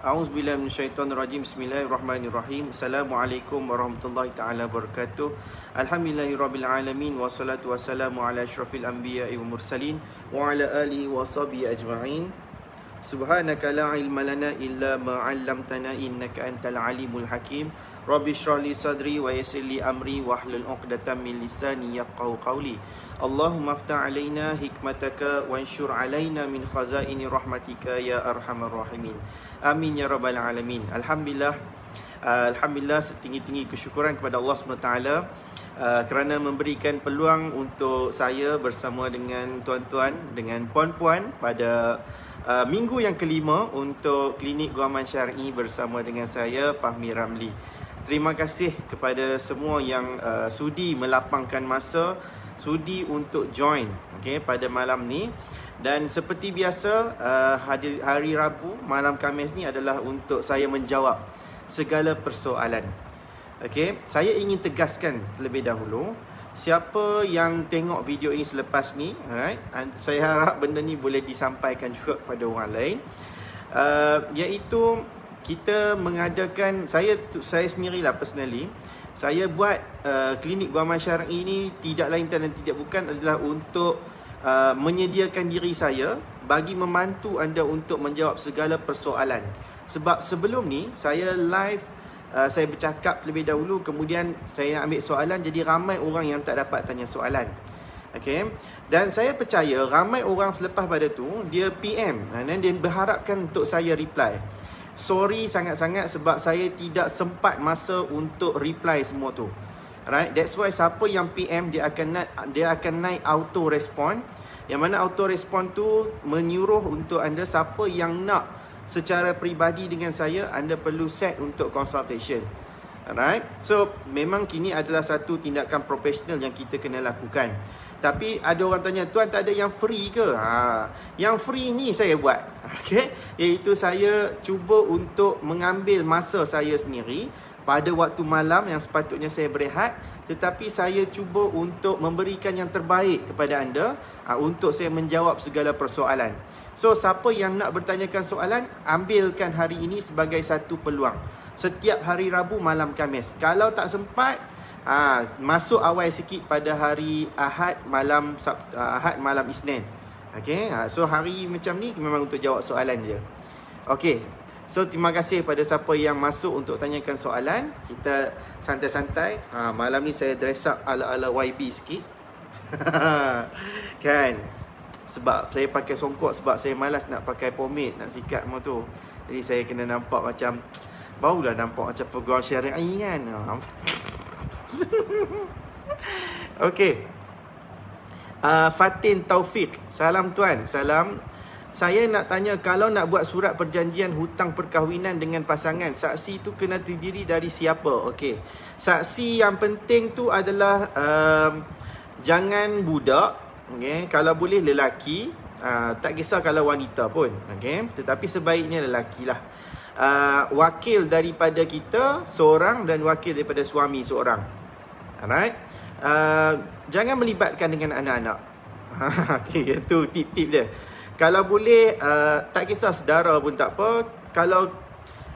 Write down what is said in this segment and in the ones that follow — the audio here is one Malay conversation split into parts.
A'udzubillahi minasyaitonirrajim. Bismillahirrahmanirrahim. Assalamualaikum warahmatullahi taala wabarakatuh. Alhamdulillahirabbil alamin wassalatu wassalamu ala asyrafil anbiya'i wal mursalin wa ala alihi wa sahbihi ajma'in. Subhanaka la ilma lana illa ma 'allamtana innaka antal alimul hakim. Rabbi shrah li sadri wa yassir li amri wahlul 'uqdatam min lisani yafqahu qawli. Allahumma aftah alaina hikmataka wanshur alaina min khazaini rahmatika ya arhamar rahimin. Amin ya rabbal alamin. Alhamdulillah, Alhamdulillah setinggi-tinggi kesyukuran kepada Allah SWT kerana memberikan peluang untuk saya bersama dengan tuan-tuan, dengan puan-puan pada minggu yang kelima untuk Klinik Guaman Syar'i bersama dengan saya, Fahmi Ramli. Terima kasih kepada semua yang sudi melapangkan masa, sudi untuk join pada malam ni. Dan seperti biasa, hari Rabu, malam Khamis ni adalah untuk saya menjawab segala persoalan. Saya ingin tegaskan terlebih dahulu, siapa yang tengok video ini selepas ni, saya harap benda ni boleh disampaikan juga kepada orang lain, iaitu kita mengadakan, saya sendirilah personally, saya buat Klinik Guaman Syar'i ni tidak lain dan tidak bukan adalah untuk menyediakan diri saya bagi membantu anda untuk menjawab segala persoalan. Sebab sebelum ni saya live, saya bercakap terlebih dahulu, kemudian saya ambil soalan, jadi ramai orang yang tak dapat tanya soalan. Dan saya percaya ramai orang selepas pada tu dia PM dan dia berharapkan untuk saya reply. Sorry sangat-sangat sebab saya tidak sempat masa untuk reply semua tu. That's why siapa yang PM dia akan naik auto respond, yang mana auto respond tu menyuruh untuk anda, siapa yang nak secara peribadi dengan saya, anda perlu set untuk consultation. So memang kini adalah satu tindakan profesional yang kita kena lakukan. Tapi ada orang tanya, tuan tak ada yang free ke? Yang free ni saya buat, iaitu saya cuba untuk mengambil masa saya sendiri pada waktu malam yang sepatutnya saya berehat, tetapi saya cuba untuk memberikan yang terbaik kepada anda untuk saya menjawab segala persoalan. So siapa yang nak bertanyakan soalan, ambilkan hari ini sebagai satu peluang. Setiap hari Rabu malam Khamis. Kalau tak sempat, masuk awal sikit pada hari Ahad malam Isnin. So hari macam ni memang untuk jawab soalan je. So terima kasih pada siapa yang masuk untuk tanyakan soalan. Kita santai-santai. Malam ni saya dress up ala-ala YB sikit. Kan? Sebab saya pakai songkok, sebab saya malas nak pakai pomade, nak sikat semua tu. Jadi saya kena nampak macam, barulah nampak macam peguam syari'i kan. Fatin Taufik, salam tuan. Salam. Saya nak tanya, kalau nak buat surat perjanjian hutang perkahwinan dengan pasangan, saksi tu kena terdiri dari siapa? Saksi yang penting tu adalah jangan budak, kalau boleh lelaki, tak kisah kalau wanita pun, tetapi sebaiknya lelaki lah. Wakil daripada kita seorang dan wakil daripada suami seorang. Jangan melibatkan dengan anak-anak. Itu tip-tip dia. Kalau boleh, tak kisah saudara pun tak apa.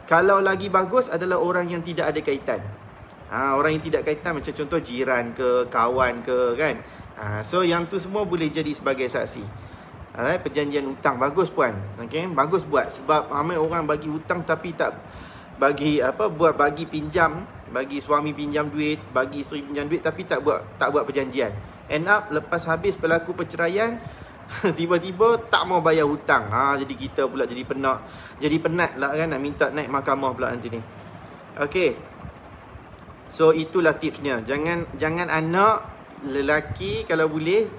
Kalau lagi bagus adalah orang yang tidak ada kaitan. Orang yang tidak kaitan, macam contoh jiran ke, kawan ke, kan. So yang tu semua boleh jadi sebagai saksi. Perjanjian hutang bagus puan. Bagus buat, sebab ramai orang bagi hutang tapi tak bagi bagi pinjam, bagi suami pinjam duit, bagi isteri pinjam duit, tapi tak buat perjanjian. End up lepas habis berlaku perceraian, tiba-tiba tak mau bayar hutang. Jadi kita pula jadi penat lah kan, nak minta naik mahkamah pula nanti ni. So itulah tipsnya. Jangan anak, lelaki kalau boleh,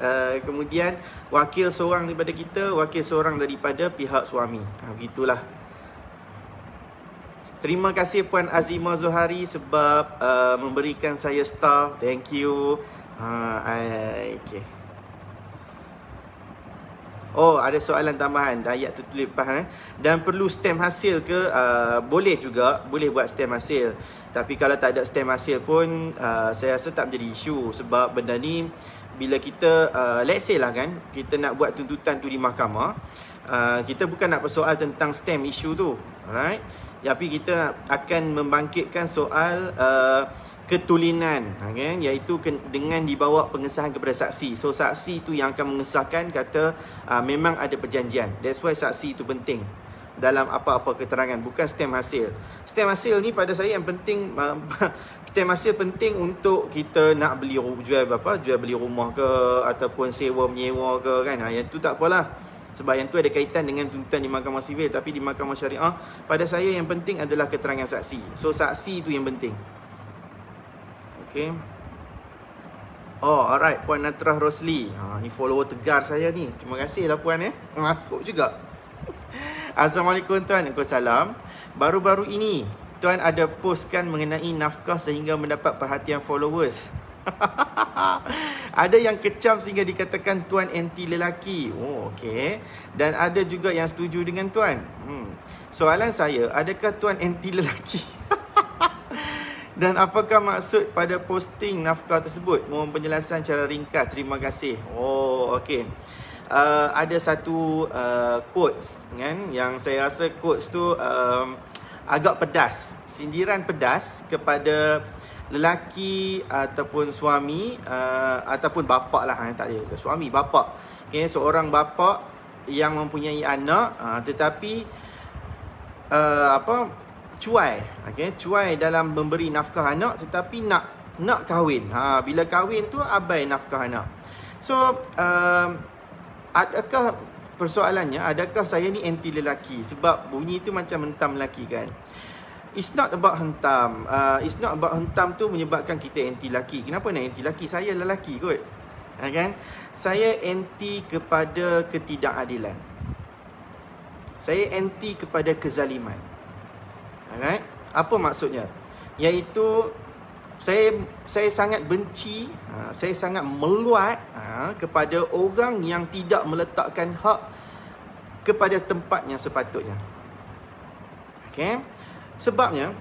kemudian wakil seorang daripada kita, wakil seorang daripada pihak suami. Begitulah. Terima kasih Puan Azimah Zuhari sebab memberikan saya star. Thank you. Ada soalan tambahan, ayat tertulis lepas. Dan perlu stem hasil ke? Boleh juga, boleh buat stem hasil. Tapi kalau tak ada stem hasil pun, saya rasa tak menjadi isu. Sebab benda ni, bila kita, let's say lah kan, kita nak buat tuntutan tu di mahkamah, Kita bukan nak persoal tentang stem issue tu. Alright. Tapi kita akan membangkitkan soal ketulinan, kan? Iaitu dengan dibawa pengesahan kepada saksi. So saksi tu yang akan mengesahkan kata memang ada perjanjian. That's why saksi tu penting dalam apa-apa keterangan, bukan stem hasil. Stem hasil ni pada saya yang penting, stem hasil penting untuk kita nak beli jual beli rumah ke ataupun sewa menyewa ke, kan. Yang tu tak apalah, sebab yang tu ada kaitan dengan tuntutan di mahkamah sivil. Tapi di mahkamah syariah, pada saya yang penting adalah keterangan saksi. So saksi tu yang penting. Okay. Oh, alright, Puan Natrah Rosli. Ni follower tegar saya ni. Terima kasih lah Puan masuk juga. Assalamualaikum Tuan. Waalaikumsalam. Baru-baru ini Tuan ada postkan mengenai nafkah sehingga mendapat perhatian followers. Ada yang kecam sehingga dikatakan Tuan anti lelaki. Oh, okey. Dan ada juga yang setuju dengan Tuan. Soalan saya, adakah Tuan anti lelaki? Dan apakah maksud pada posting nafkah tersebut? Mohon penjelasan secara ringkas. Terima kasih. Oh, okey. Ada satu quotes, kan, yang saya rasa quotes tu agak pedas, sindiran pedas kepada lelaki ataupun suami ataupun bapa lah, tak ada suami, bapa. Okay, seorang bapa yang mempunyai anak tetapi cuai, cuai dalam memberi nafkah anak tetapi nak kahwin. Bila kahwin tu abai nafkah anak. So adakah persoalannya, adakah saya ni anti lelaki? Sebab bunyi tu macam hentam lelaki, kan. It's not about hentam. It's not about hentam tu menyebabkan kita anti lelaki. Kenapa nak anti lelaki? Saya lelaki kot. Kan? Saya anti kepada ketidakadilan. Saya anti kepada kezaliman. Alright? Apa maksudnya? Iaitu saya sangat benci, saya sangat meluat kepada orang yang tidak meletakkan hak kepada tempat yang sepatutnya. Okay? Sebabnya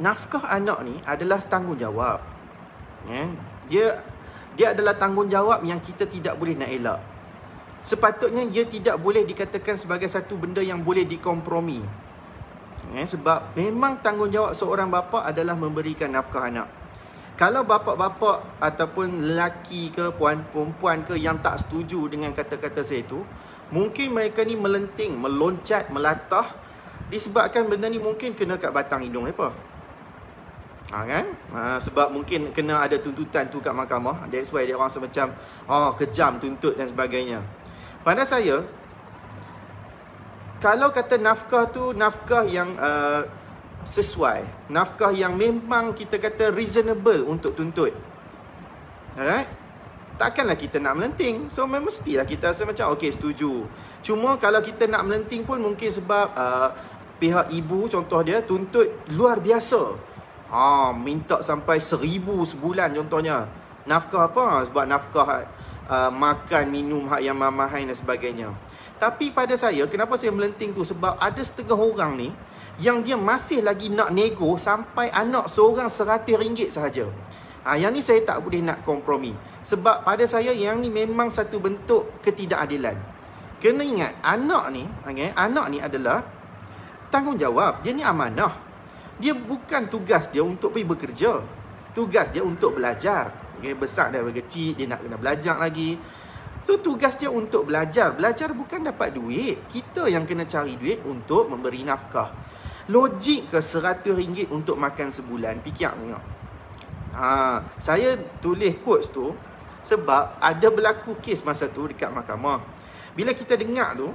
nafkah anak ni adalah tanggungjawab. Dia adalah tanggungjawab yang kita tidak boleh nak elak. Sepatutnya dia tidak boleh dikatakan sebagai satu benda yang boleh dikompromi. Sebab memang tanggungjawab seorang bapa adalah memberikan nafkah anak. Kalau bapa-bapa ataupun lelaki ke perempuan ke yang tak setuju dengan kata-kata saya tu, mungkin mereka ni melenting, meloncat, melatah disebabkan benda ni mungkin kena kat batang hidung mereka. Kan? Sebab mungkin kena ada tuntutan tu kat mahkamah. That's why dia orang semacam kejam tuntut dan sebagainya. Pada saya, kalau kata nafkah tu nafkah yang sesuai, nafkah yang memang kita kata reasonable untuk tuntut, alright, takkanlah kita nak melenting. So mestilah kita rasa macam okey, setuju. Cuma kalau kita nak melenting pun mungkin sebab pihak ibu contoh dia tuntut luar biasa, minta sampai 1,000 sebulan contohnya. Nafkah apa? Sebab nafkah makan, minum hak yang mahal dan sebagainya. Tapi pada saya, kenapa saya melenting tu? Sebab ada setengah orang ni yang dia masih lagi nak nego sampai anak seorang RM100 sahaja. Yang ni saya tak boleh nak kompromi. Sebab pada saya yang ni memang satu bentuk ketidakadilan. Kena ingat, anak ni adalah tanggungjawab. Dia ni amanah. Dia bukan tugas dia untuk pergi bekerja. Tugas dia untuk belajar. Besar daripada kecil, dia nak kena belajar lagi. So tugas dia untuk belajar. Belajar bukan dapat duit. Kita yang kena cari duit untuk memberi nafkah. Logik ke RM100 untuk makan sebulan? Fikir tengok. Saya tulis quotes tu sebab ada berlaku kes masa tu dekat mahkamah. Bila kita dengar tu,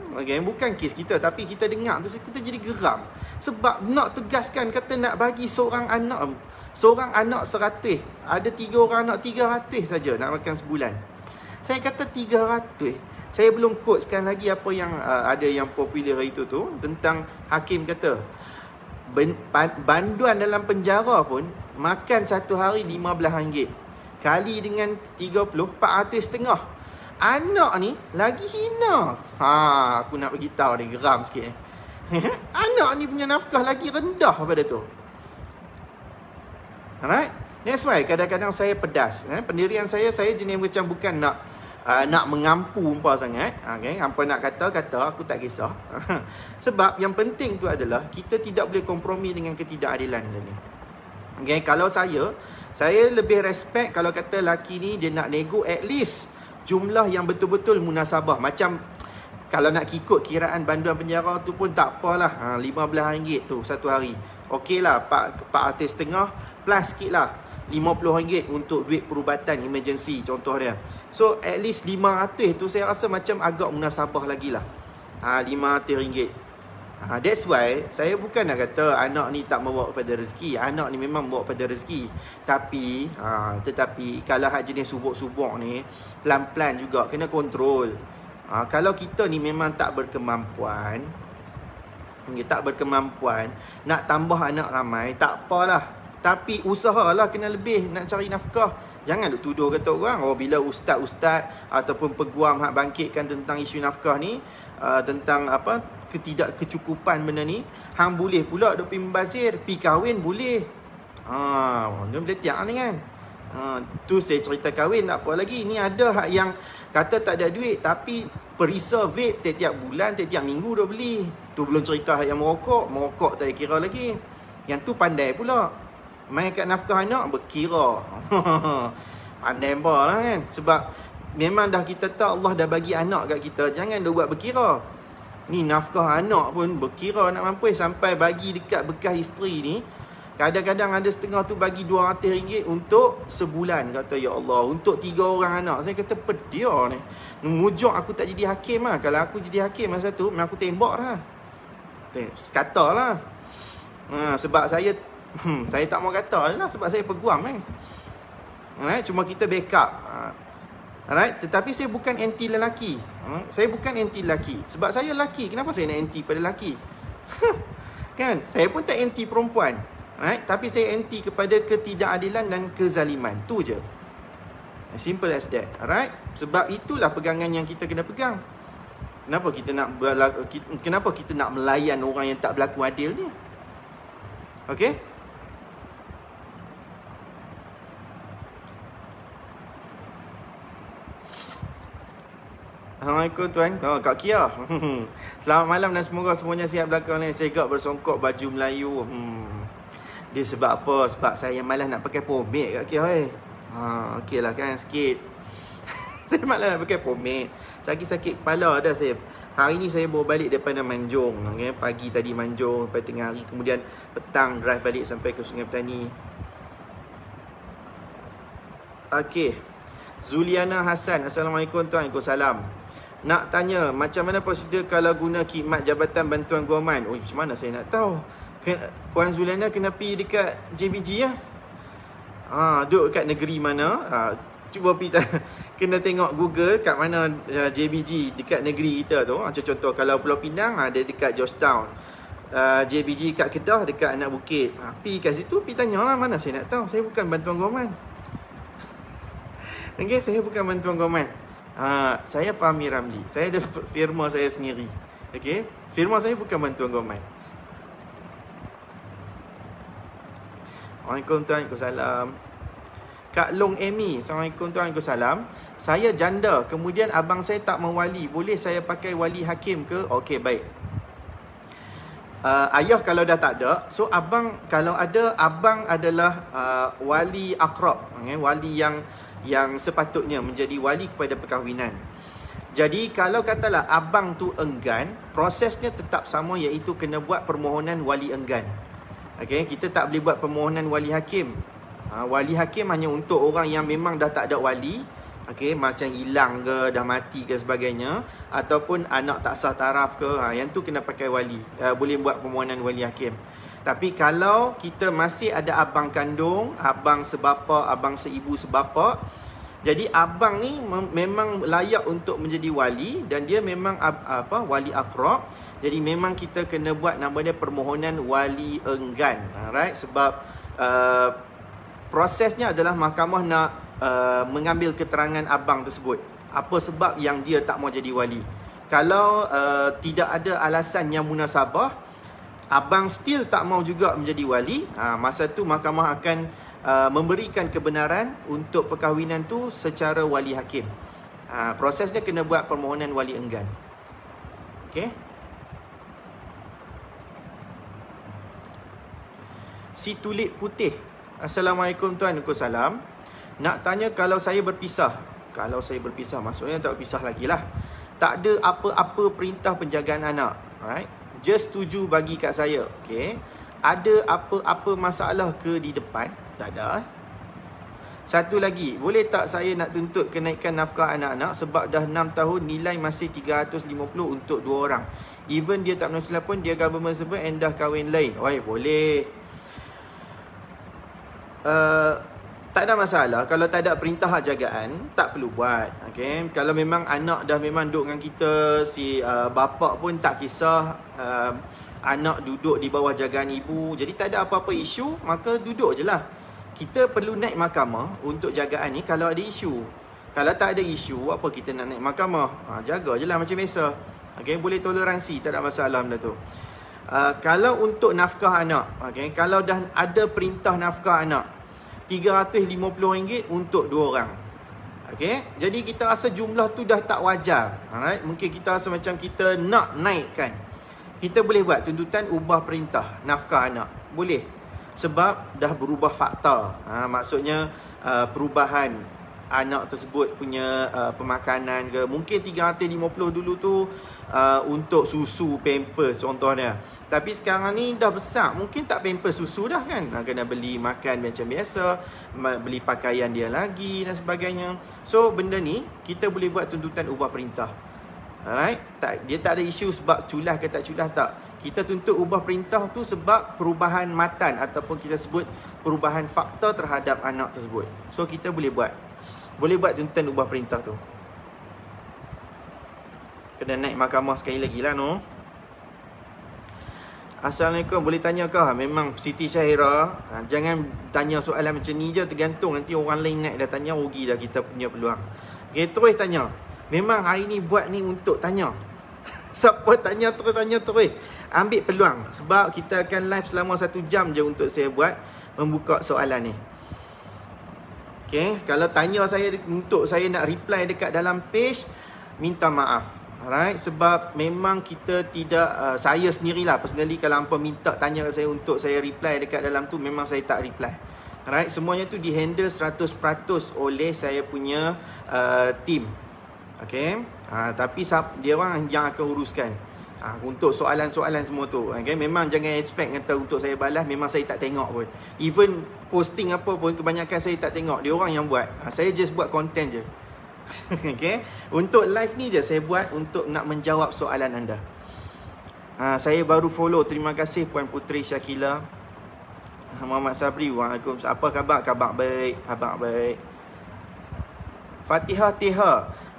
bukan kes kita, tapi kita dengar tu, kita jadi geram. Sebab nak tegaskan kata nak bagi seorang anak 100. Ada 3 orang anak 300 saja nak makan sebulan. Saya kata 300. Saya belum quoteskan lagi apa yang ada yang popular itu tu, tentang hakim kata banduan dalam penjara pun makan satu hari RM15. Kali dengan 30, RM400.5. Anak ni lagi hina. Aku nak beritahu dia, geram sikit. Anak ni punya nafkah lagi rendah pada tu. Alright? That's why kadang-kadang saya pedas. Pendirian saya jenis macam bukan nak nak mengampu umpah sangat. Okay? Hampa nak kata, aku tak kisah. Sebab yang penting tu adalah kita tidak boleh kompromi dengan ketidakadilan ni. Okay? Kalau saya lebih respect kalau kata laki ni dia nak nego at least jumlah yang betul-betul munasabah. Macam kalau nak ikut kiraan banduan penjara tu pun tak apalah, RM15 tu satu hari. Okey lah, 4.5 plus sikit lah, RM50 untuk duit perubatan emergency contoh dia. So at least 500 tu saya rasa macam agak munasabah lagi lah. RM500. That's why saya bukan nak kata anak ni tak membawa kepada rezeki. Anak ni memang membawa kepada rezeki. Tetapi kalau hak jenis subuk-subuk ni, pelan-pelan juga kena kontrol. Kalau kita ni memang tak berkemampuan, nak tambah anak ramai, tak apalah. Tapi usahalah kena lebih nak cari nafkah. Jangan duk tuduh kata orang, bila ustaz-ustaz ataupun peguam hak bangkitkan tentang isu nafkah ni, tentang ketidakkecukupan benda ni, hang boleh pula duk pergi membazir, pergi kahwin boleh. Dia boleh tiak ni kan. Tu saya cerita kahwin tak apa lagi. Ni ada hak yang kata tak ada duit tapi perisa vape tiap-tiap bulan, tiap-tiap minggu dah beli. Tu belum cerita hak yang merokok tak kira lagi. Yang tu pandai pula. Main kat nafkah anak berkira. Pandai apa lah kan. Sebab memang dah kita tahu Allah dah bagi anak kat kita, jangan dah buat berkira. Ni nafkah anak pun berkira nak mampu. Sampai bagi dekat bekas isteri ni, kadang-kadang ada setengah tu bagi RM200 untuk sebulan. Kata ya Allah, untuk 3 orang anak. Saya kata pedia ni. Mujur aku tak jadi hakim lah. Kalau aku jadi hakim masa tu, memang aku tembak lah. Katalah. Sebab saya tak mau kata je lah. Sebab saya peguam cuma kita backup. Alright, tetapi saya bukan anti lelaki. Saya bukan anti lelaki. Sebab saya lelaki, kenapa saya nak anti pada lelaki? Kan? Saya pun tak anti perempuan. Alright, tapi saya anti kepada ketidakadilan dan kezaliman. Tu je. As simple as that. Alright? Sebab itulah pegangan yang kita kena pegang. Kenapa kita nak melayan orang yang tak berlaku adil ni? Okey? Assalamualaikum tuan. Kak Kia. Selamat malam dan semoga semuanya sihat belakang ni. Segak bersongkok baju Melayu. Dia sebab apa? Sebab saya malas nak pakai pomade Kak Kia. Okey lah kan sikit. Saya malas nak pakai pomade. Sakit-sakit kepala dah saya. Hari ni saya bawa balik daripada Manjung. Pagi tadi Manjung sampai tengah hari. Kemudian petang drive balik sampai ke Sungai Petani. Okey. Zuliana Hassan. Assalamualaikum tuan. Waalaikumsalam. Nak tanya, macam mana prosedur kalau guna khidmat Jabatan Bantuan Guaman? Macam mana saya nak tahu? Puan Zuliana kena pergi dekat JBG ya? Duduk kat negeri mana? Cuba pergi kena tengok Google kat mana JBG dekat negeri kita tu. Macam contoh kalau Pulau Pinang ada dekat Georgetown. JBG kat Kedah dekat Anak Bukit. Pergi kat situ, pergi tanyalah, mana saya nak tahu. Saya bukan Bantuan Guaman. Okay, saya bukan Bantuan Guaman. Saya Fahmi Ramli. Saya ada firma saya sendiri. Okay, firma saya bukan Bantuan Guaman. Assalamualaikum tuan. Waalaikumsalam. Kak Long Amy. Assalamualaikum tuan. Waalaikumsalam. Saya janda, kemudian abang saya tak mewali. Boleh saya pakai wali hakim ke? Okey, baik. Ayah kalau dah tak ada, so abang kalau ada, abang adalah wali akrab, wali yang sepatutnya menjadi wali kepada perkahwinan. Jadi kalau katalah abang tu enggan, prosesnya tetap sama, iaitu kena buat permohonan wali enggan. Okey, kita tak boleh buat permohonan wali hakim. Wali hakim hanya untuk orang yang memang dah tak ada wali. Okey, macam hilang ke, dah mati ke sebagainya, ataupun anak tak sah taraf ke, yang tu kena pakai wali. Boleh buat permohonan wali hakim. Tapi kalau kita masih ada abang kandung, abang sebapa, abang seibu sebapa, jadi abang ni memang layak untuk menjadi wali dan dia memang wali akrab. Jadi memang kita kena buat nama dia permohonan wali enggan. Alright, sebab prosesnya adalah mahkamah nak mengambil keterangan abang tersebut. Apa sebab yang dia tak mau jadi wali. Kalau tidak ada alasan yang munasabah, abang still tak mau juga menjadi wali, masa tu mahkamah akan memberikan kebenaran untuk perkahwinan tu secara wali hakim. Prosesnya kena buat permohonan wali enggan. Okey. Si Tulip Putih. Assalamualaikum tuan. Waalaikumsalam. Nak tanya kalau saya berpisah. Kalau saya berpisah maksudnya tak berpisah lagi lah. Tak ada apa-apa perintah penjagaan anak. Alright. Just setuju bagi kat saya. Okey. Ada apa-apa masalah ke di depan? Tak ada. Satu lagi, boleh tak saya nak tuntut kenaikan nafkah anak-anak sebab dah 6 tahun nilai masih 350 untuk 2 orang. Even dia tak menulis pun dia government servant and dah kahwin lain. Oi, boleh. Tak ada masalah. Kalau tak ada perintah hak jagaan, tak perlu buat. Okay? Kalau memang anak dah memang duduk dengan kita, si bapa pun tak kisah, anak duduk di bawah jagaan ibu, jadi tak ada apa-apa isu, maka duduk je lah. Kita perlu naik mahkamah untuk jagaan ni kalau ada isu. Kalau tak ada isu, apa kita nak naik mahkamah? Jaga je lah macam biasa. Okay? Boleh toleransi, tak ada masalah benda tu. Kalau untuk nafkah anak, okay? Kalau dah ada perintah nafkah anak, RM350 untuk 2 orang. Okay? Jadi kita rasa jumlah tu dah tak wajar. Alright? Mungkin kita rasa macam kita nak naikkan. Kita boleh buat tuntutan ubah perintah nafkah anak. Boleh. Sebab dah berubah fakta. Maksudnya perubahan anak tersebut punya pemakanan ke. Mungkin 350 dulu tu untuk susu, pampers contohnya. Tapi sekarang ni dah besar. Mungkin tak pampers susu dah kan. Kena beli makan macam biasa. Beli pakaian dia lagi dan sebagainya. So benda ni kita boleh buat tuntutan ubah perintah. Alright? Dia tak ada isu sebab culah ke tak culah, tak. Kita tuntut ubah perintah tu sebab perubahan matan ataupun kita sebut perubahan fakta terhadap anak tersebut. So kita boleh buat. Boleh buat tuntutan ubah perintah tu. Kena naik mahkamah sekali lagi lah, no. Assalamualaikum, boleh tanya kah? Memang Siti Syahira, jangan tanya soalan macam ni je, tergantung nanti orang lain naik dah tanya, rugi dah kita punya peluang. Okay, terus tanya. Memang hari ni buat ni untuk tanya. Siapa tanya terus. Ambil peluang. Sebab kita akan live selama 1 jam je untuk saya buat membuka soalan ni. Okay, kalau tanya saya untuk saya nak reply dekat dalam page, minta maaf. Alright, sebab memang kita tidak, saya sendirilah personally kalau hampa minta tanya saya untuk saya reply dekat dalam tu, memang saya tak reply. Alright, semuanya tu dihandle 100% oleh saya punya team. Okay, tapi dia orang yang akan uruskan untuk soalan-soalan semua tu. Okay, memang jangan expect kata untuk saya balas, memang saya tak tengok pun. Even posting apa pun kebanyakan saya tak tengok, dia orang yang buat. Saya just buat content je. Okay, untuk live ni je saya buat untuk nak menjawab soalan anda. Saya baru follow, terima kasih Puan Puteri Syakila. Muhammad Sabri, waalaikumsalam. Apa khabar? Khabar baik, khabar baik. Fatihah Tiha,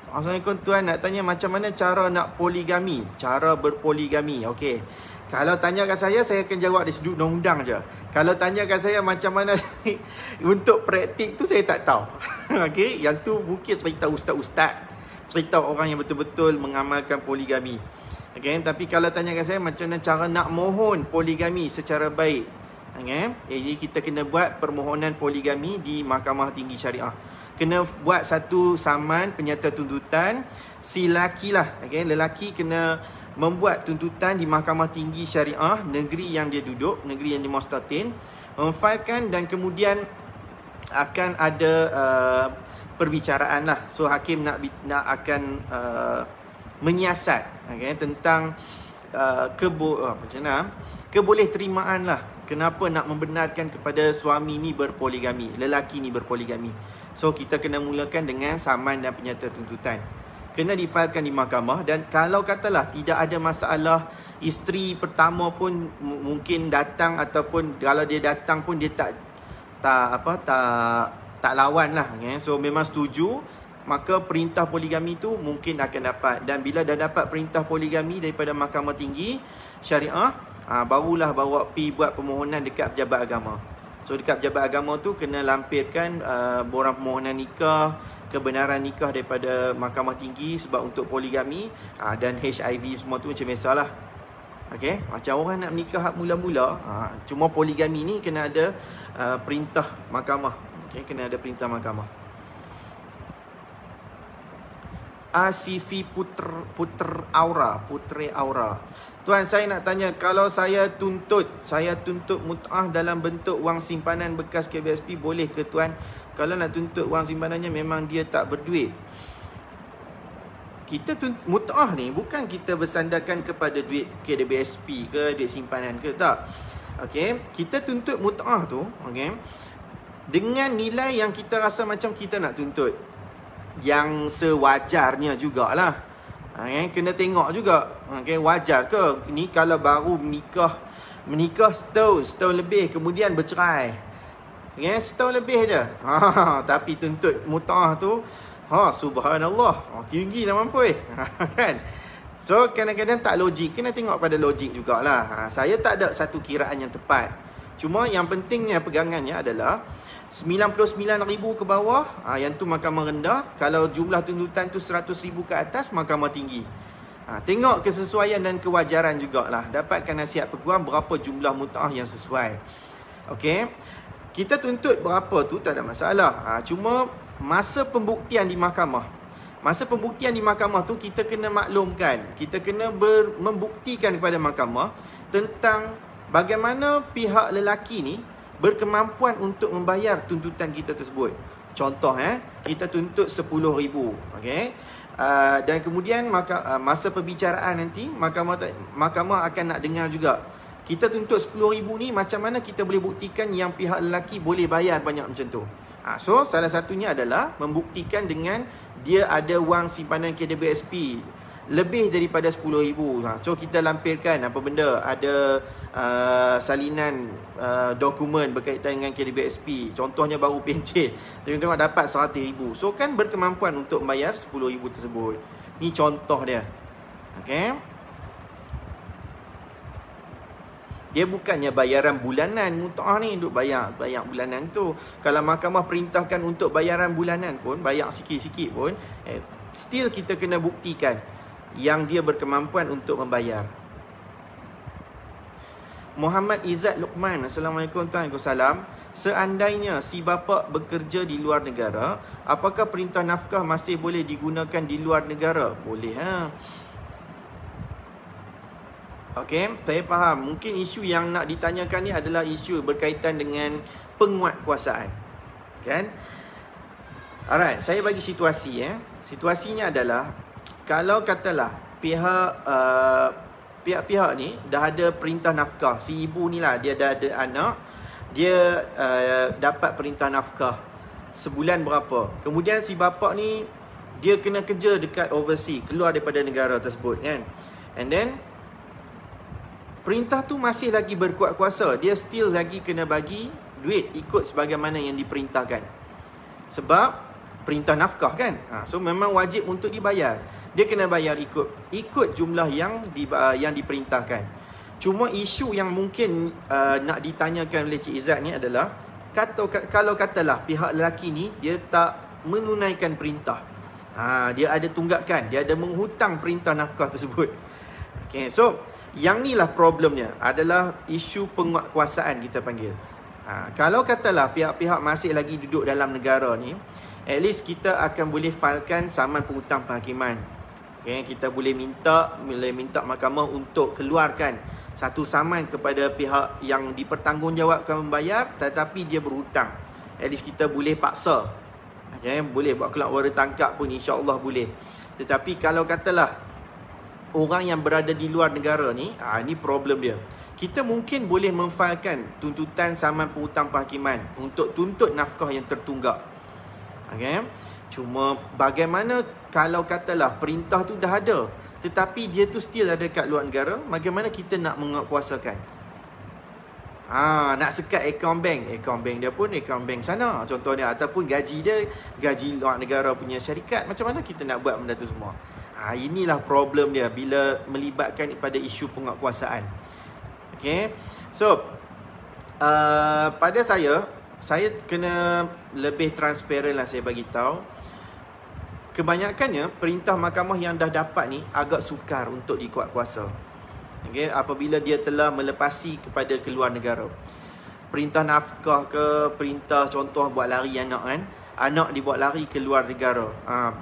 assalamualaikum tuan, nak tanya macam mana cara nak poligami, cara berpoligami. Okey, kalau tanya kat saya akan jawab dari sudut undang-undang je. Kalau tanya kat saya macam mana untuk praktik tu, saya tak tahu. Okey, yang tu mungkin cerita ustaz-ustaz, cerita orang yang betul-betul mengamalkan poligami. Okey, tapi kalau tanya kat saya macam mana cara nak mohon poligami secara baik, okey, jadi kita kena buat permohonan poligami di Mahkamah Tinggi Syariah. Kena buat satu saman penyata tuntutan. Si lelaki lah, okay? Lelaki kena membuat tuntutan di Mahkamah Tinggi Syariah negeri yang dia duduk, negeri yang dia mustatin, memfailkan dan kemudian akan ada perbicaraan lah. So hakim nak akan menyiasat, okay, tentang keboleh terimaan lah. Kenapa nak membenarkan kepada suami ni berpoligami, lelaki ni berpoligami. So kita kena mulakan dengan saman dan penyata tuntutan. Kena difailkan di mahkamah. Dan kalau katalah tidak ada masalah, isteri pertama pun mungkin datang, ataupun kalau dia datang pun dia tak lawan lah, okay? So memang setuju, maka perintah poligami tu mungkin akan dapat. Dan bila dah dapat perintah poligami daripada Mahkamah Tinggi Syariah, barulah bawa pi buat permohonan dekat pejabat agama. So dekat pejabat agama tu kena lampirkan borang permohonan nikah, kebenaran nikah daripada Mahkamah Tinggi sebab untuk poligami, dan HIV semua tu macam biasalah. Okay, macam orang nak menikah mula-mula, cuma poligami ni kena ada perintah mahkamah. Okay, kena ada perintah mahkamah. Asifi Putri Aura. Tuan, saya nak tanya, kalau saya tuntut mut'ah dalam bentuk wang simpanan bekas KBSP, boleh ke tuan? Kalau nak tuntut wang simpanannya memang dia tak berduit. Kita mut'ah ni bukan kita bersandarkan kepada duit KBSP ke, duit simpanan ke, tak. Okey, kita tuntut mut'ah tu, okey, dengan nilai yang kita rasa macam kita nak tuntut, yang sewajarnya jugalah. Kena tengok juga, wajar ke ni kalau baru menikah setahun lebih kemudian bercerai, setahun lebih je, tapi tuntut mut'ah tu, subhanallah, tinggi dah mampu kan. So kadang-kadang tak logik, kena tengok pada logik jugalah. Saya tak ada satu kiraan yang tepat, cuma yang pentingnya pegangannya adalah 99,000 ke bawah, yang tu mahkamah rendah. Kalau jumlah tuntutan tu 100,000 ke atas, mahkamah tinggi. Tengok kesesuaian dan kewajaran jugalah. Dapatkan nasihat peguam berapa jumlah mut'ah yang sesuai. Okey, kita tuntut berapa tu tak ada masalah. Cuma masa pembuktian di mahkamah, tu kita kena maklumkan, kita kena membuktikan kepada mahkamah tentang bagaimana pihak lelaki ni berkemampuan untuk membayar tuntutan kita tersebut. Contoh, kita tuntut 10,000, okey, dan kemudian masa perbicaraan nanti mahkamah akan nak dengar juga, kita tuntut 10,000 ni macam mana kita boleh buktikan yang pihak lelaki boleh bayar banyak macam tu. So salah satunya adalah membuktikan dengan dia ada wang simpanan KDBSP lebih daripada 10,000. So kita lampirkan apa benda, ada salinan dokumen berkaitan dengan KDBSP, contohnya baru pencet, tengok dapat 100,000. So kan berkemampuan untuk membayar 10,000 tersebut. Ni contoh dia. Okey, dia bukannya bayaran bulanan. Mut'ah ni duk bayar bulanan tu. Kalau mahkamah perintahkan untuk bayaran bulanan pun, bayar sikit-sikit pun, still kita kena buktikan yang dia berkemampuan untuk membayar. Muhammad Izzat Luqman, Assalamualaikum warahmatullahi wabarakatuh. Seandainya si bapa bekerja di luar negara, apakah perintah nafkah masih boleh digunakan di luar negara? Boleh, Okey, saya faham. Mungkin isu yang nak ditanyakan ni adalah isu berkaitan dengan penguatkuasaan, kan? Alright, saya bagi situasi. Situasinya adalah, kalau katalah pihak-pihak ni dah ada perintah nafkah. Si ibu ni lah, dia dah ada anak, dia dapat perintah nafkah sebulan berapa. Kemudian si bapa ni dia kena kerja dekat overseas, keluar daripada negara tersebut, kan? And then perintah tu masih lagi berkuat kuasa, dia still lagi kena bagi duit ikut sebagaimana yang diperintahkan. Sebab perintah nafkah, kan? So memang wajib untuk dibayar. Dia kena bayar ikut jumlah yang diperintahkan. Cuma isu yang mungkin nak ditanyakan oleh Cik Izzat ni adalah, kalau katalah pihak lelaki ni dia tak menunaikan perintah, dia ada tunggakan, dia ada menghutang perintah nafkah tersebut. Okay, so yang ni lah problemnya, adalah isu penguatkuasaan kita panggil. Kalau katalah pihak-pihak masih lagi duduk dalam negara ni, at least kita akan boleh filekan saman penghutang penghakiman. Okay, kita boleh minta mahkamah untuk keluarkan satu saman kepada pihak yang dipertanggungjawabkan membayar tetapi dia berhutang. At least kita boleh paksa. Okay, boleh buat kelak warna tangkap pun, insya-Allah boleh. Tetapi kalau katalah orang yang berada di luar negara ni, ni problem dia. Kita mungkin boleh memfailkan tuntutan saman penghutang penghakiman untuk tuntut nafkah yang tertunggak. Okay? Cuma bagaimana kalau katalah perintah tu dah ada, tetapi dia tu still ada kat luar negara, bagaimana kita nak menguatkuasakan? Nak sekat akaun bank dia pun akaun bank sana contohnya, ataupun gaji dia gaji luar negara punya syarikat. Macam mana kita nak buat benda tu semua? Inilah problem dia bila melibatkan pada isu penguatkuasaan. Okay, so pada saya kena lebih transparent lah saya bagi tahu. Kebanyakannya perintah mahkamah yang dah dapat ni agak sukar untuk dikuatkuasa. Okay, apabila dia telah melepasi kepada keluar negara. Perintah nafkah ke, perintah contoh buat lari anak, kan, anak dibawa lari ke luar negara.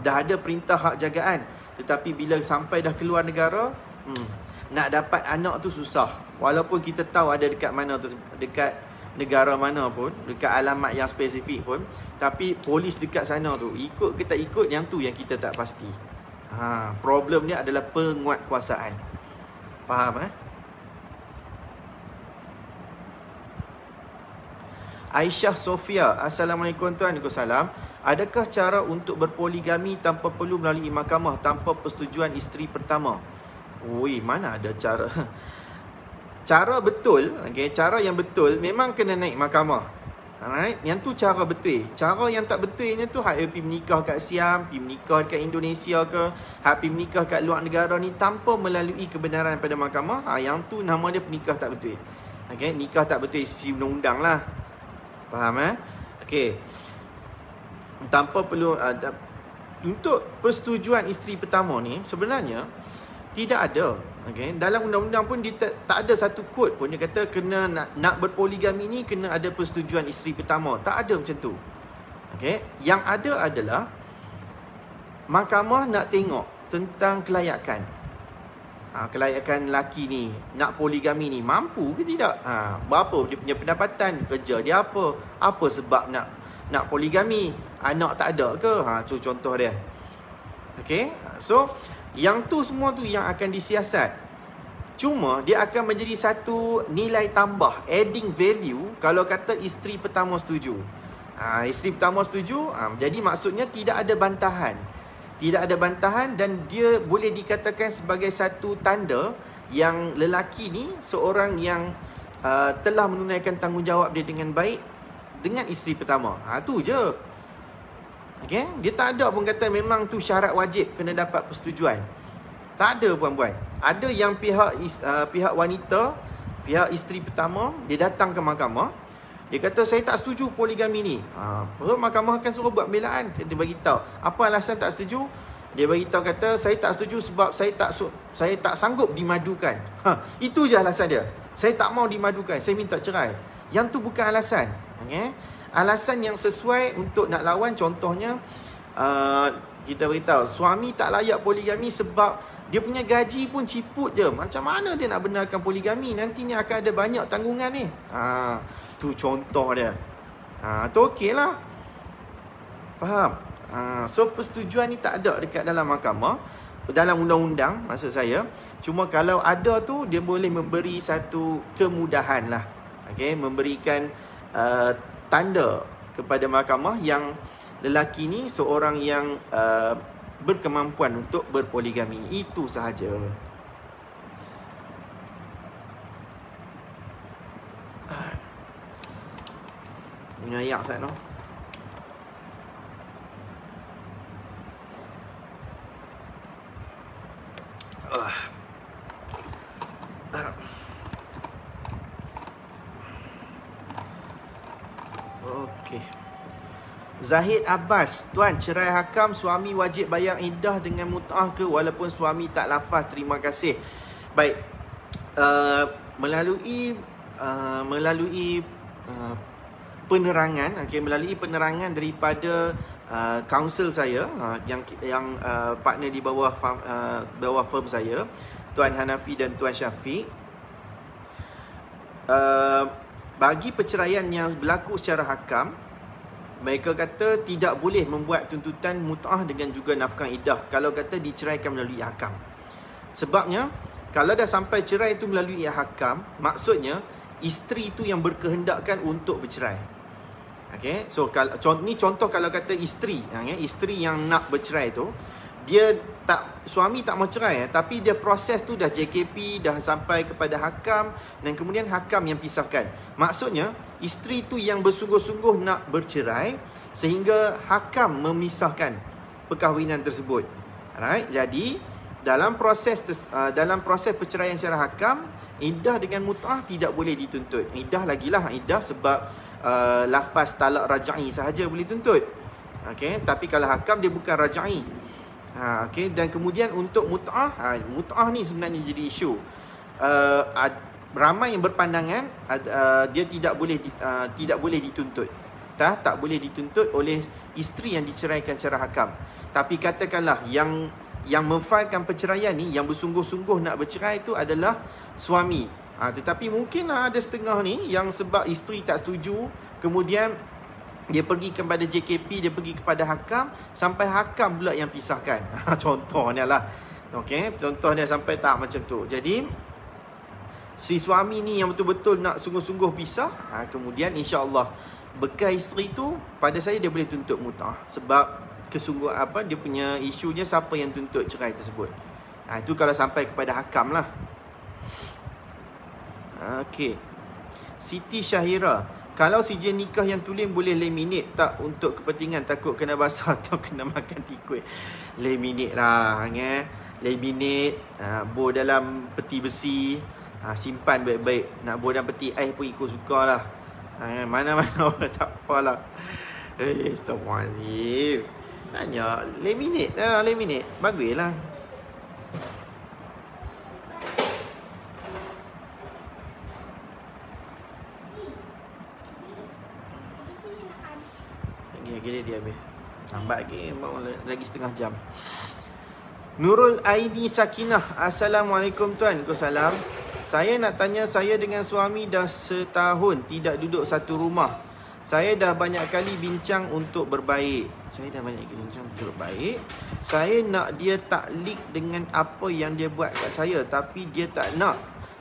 Dah ada perintah hak jagaan, tetapi bila sampai dah keluar negara, nak dapat anak tu susah. Walaupun kita tahu ada dekat mana, dekat negara mana pun, dekat alamat yang spesifik pun, tapi polis dekat sana tu ikut ke tak ikut, yang tu yang kita tak pasti. Problem ni adalah penguatkuasaan. Faham Aisyah Sofia, Assalamualaikum tuan. Waalaikumsalam. Adakah cara untuk berpoligami tanpa perlu melalui mahkamah, tanpa persetujuan isteri pertama? Ui, mana ada cara? Cara betul, cara yang betul memang kena naik mahkamah. Alright, yang tu cara betul. Cara yang tak betulnya tu hak pergi menikah kat Siam, pergi menikah kat Indonesia ke, hak pergi menikah kat luar negara ni tanpa melalui kebenaran pada mahkamah. Yang tu nama dia penikah tak betul. Nikah tak betul sisi undang-undang lah. Faham tanpa perlu untuk persetujuan isteri pertama ni sebenarnya tidak ada. Dalam undang-undang pun dia tak ada satu kod pun dia kata kena nak berpoligami ni kena ada persetujuan isteri pertama. Tak ada macam tu. Yang ada adalah mahkamah nak tengok tentang kelayakan. Kelayakan lelaki ni nak poligami ni mampu ke tidak? Berapa dia punya pendapatan, kerja dia apa sebab nak poligami, anak tak ada ke? Tu contoh dia. So yang tu semua tu yang akan disiasat. Cuma dia akan menjadi satu nilai tambah, adding value kalau kata isteri pertama setuju. Isteri pertama setuju, jadi maksudnya tidak ada bantahan. Tidak ada bantahan dan dia boleh dikatakan sebagai satu tanda yang lelaki ni seorang yang telah menunaikan tanggungjawab dia dengan baik dengan isteri pertama. Tu je. Dia tak ada pun kata memang tu syarat wajib kena dapat persetujuan. Tak ada puan-puan. Ada yang pihak wanita, pihak isteri pertama, dia datang ke mahkamah. Dia kata saya tak setuju poligami ni. Mahkamah akan suruh buat pembelaan. Dia bagi tahu apa alasan tak setuju. Dia bagi tahu kata saya tak setuju sebab saya tak sanggup dimadukan. Itu je alasan dia. Saya tak mau dimadukan, saya minta cerai. Yang tu bukan alasan. Alasan yang sesuai untuk nak lawan, contohnya kita beritahu suami tak layak poligami sebab dia punya gaji pun ciput je. Macam mana dia nak benarkan poligami? Nantinya akan ada banyak tanggungan ni. Tu contoh dia. Tu okey lah. Faham? So persetujuan ni tak ada dekat dalam mahkamah, dalam undang-undang maksud saya. Cuma kalau ada tu dia boleh memberi satu kemudahan lah. Memberikan tanda kepada mahkamah yang lelaki ni seorang yang berkemampuan untuk berpoligami. Itu sahaja. Menyayak Ustaz no? Okey. Zahid Abbas, tuan, cerai hakam suami wajib bayar iddah dengan mut'ah ke walaupun suami tak lafaz terima kasih? Baik. Melalui penerangan, melalui penerangan daripada counsel saya yang partner di bawah firm saya, Tuan Hanafi dan Tuan Syafiq, bagi perceraian yang berlaku secara hakam, mereka kata tidak boleh membuat tuntutan mut'ah dengan juga nafkah iddah kalau kata diceraikan melalui hakam. Sebabnya kalau dah sampai cerai itu melalui hakam, maksudnya isteri itu yang berkehendakkan untuk bercerai. So ni contoh kalau kata isteri yang nak bercerai tu, dia tak, suami tak mau cerai, tapi dia proses tu dah JKP, dah sampai kepada hakam dan kemudian hakam yang pisahkan. Maksudnya isteri tu yang bersungguh-sungguh nak bercerai sehingga hakam memisahkan perkahwinan tersebut. Alright, jadi dalam proses perceraian secara hakam, iddah dengan mut'ah tidak boleh dituntut. Iddah lagilah iddah sebab lafaz talak rajai sahaja boleh tuntut. Tapi kalau hakam dia bukan rajai. Dan kemudian untuk mut'ah, mut'ah ni sebenarnya jadi isu. Ramai yang berpandangan dia tidak boleh dituntut. atas tak boleh dituntut oleh isteri yang diceraikan secara hakam. Tapi katakanlah yang memfailkan perceraian ni, yang bersungguh-sungguh nak bercerai tu adalah suami. Tetapi mungkinlah ada setengah ni yang sebab isteri tak setuju, kemudian dia pergi kepada JKP, dia pergi kepada hakam, sampai hakam pula yang pisahkan. Contohnya lah. Okey, contohnya sampai tahap macam tu. Jadi si suami ni yang betul-betul nak sungguh-sungguh pisah, kemudian insya-Allah bekas isteri tu, pada saya dia boleh tuntut mut'ah. Sebab dia punya isunya siapa yang tuntut cerai tersebut. Itu kalau sampai kepada hakam lah. Okey. Siti Syahira, kalau sijil nikah yang tulen boleh laminate tak untuk kepentingan, takut kena basah atau kena makan tikus? Laminate lah, laminate, bor dalam peti besi, simpan baik-baik. Nak bor dalam peti ais pun ikut suka lah. Mana-mana tak apalah. Astagfirullahaladzim. Tanya, laminate lah, laminate. Bagus lah. Lagi dia habis. Lambat lagi, lagi setengah jam. Nurul Aini Sakinah, Assalamualaikum tuan. Waalaikumsalam. Saya nak tanya, saya dengan suami dah setahun tidak duduk satu rumah. Saya dah banyak kali bincang untuk berbaik. Saya nak dia taklik dengan apa yang dia buat kat saya, tapi dia tak nak.